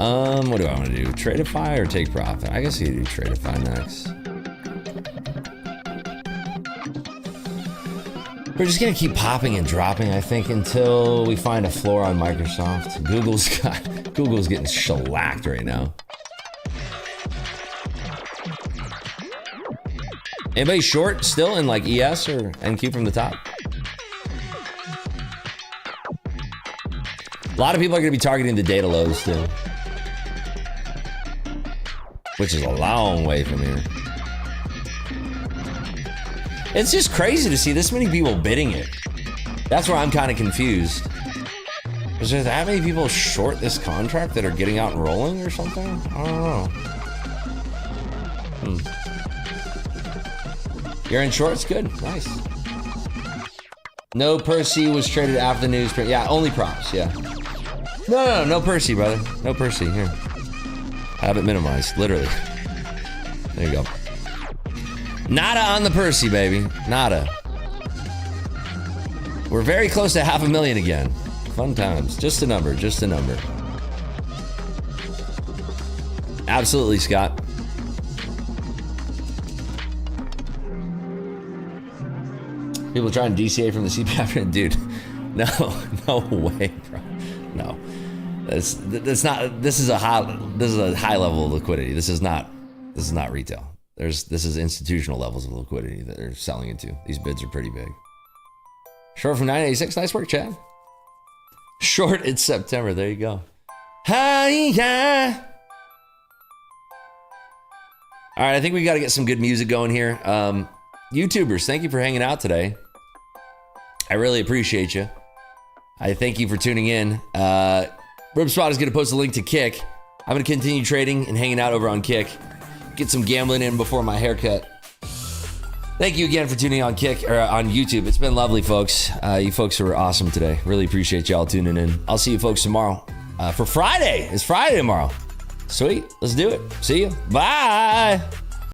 What do I want to do? Tradeify or take profit? I guess you do Tradeify next. We're just gonna keep popping and dropping, I think, until we find a floor on Microsoft. Google's getting shellacked right now. Anybody short still in like ES or NQ from the top? A lot of people are gonna be targeting the data lows too, which is a long way from here. It's just crazy to see this many people bidding it. That's where I'm kind of confused. Is there that many people short this contract that are getting out and rolling or something? I don't know. You're in shorts? Good. Nice. No Percy was traded after the newsprint. Yeah, only props. Yeah. No Percy, brother. No Percy. Here. Have it minimized. Literally. There you go. Nada on the Percy, baby. Nada. We're very close to 500,000 again. Fun times. Just a number. Just a number. Absolutely, Scott. People trying to DCA from the CPI. Dude, no way, bro. No. That's not. This is a high level of liquidity. This is not retail. This is institutional levels of liquidity that they're selling into. These bids are pretty big. Short from 986. Nice work, Chad. Short in September. There you go. Hi-ya. All right, I think we got to get some good music going here. YouTubers, thank you for hanging out today. I really appreciate you. I thank you for tuning in. Ripspot is going to post a link to Kick. I'm going to continue trading and hanging out over on Kick. Get some gambling in before my haircut. Thank you again for tuning on Kick or on YouTube. It's been lovely, folks. You folks were awesome today. Really appreciate y'all tuning in. I'll see you folks tomorrow for Friday. It's Friday tomorrow. Sweet. Let's do it. See you. Bye.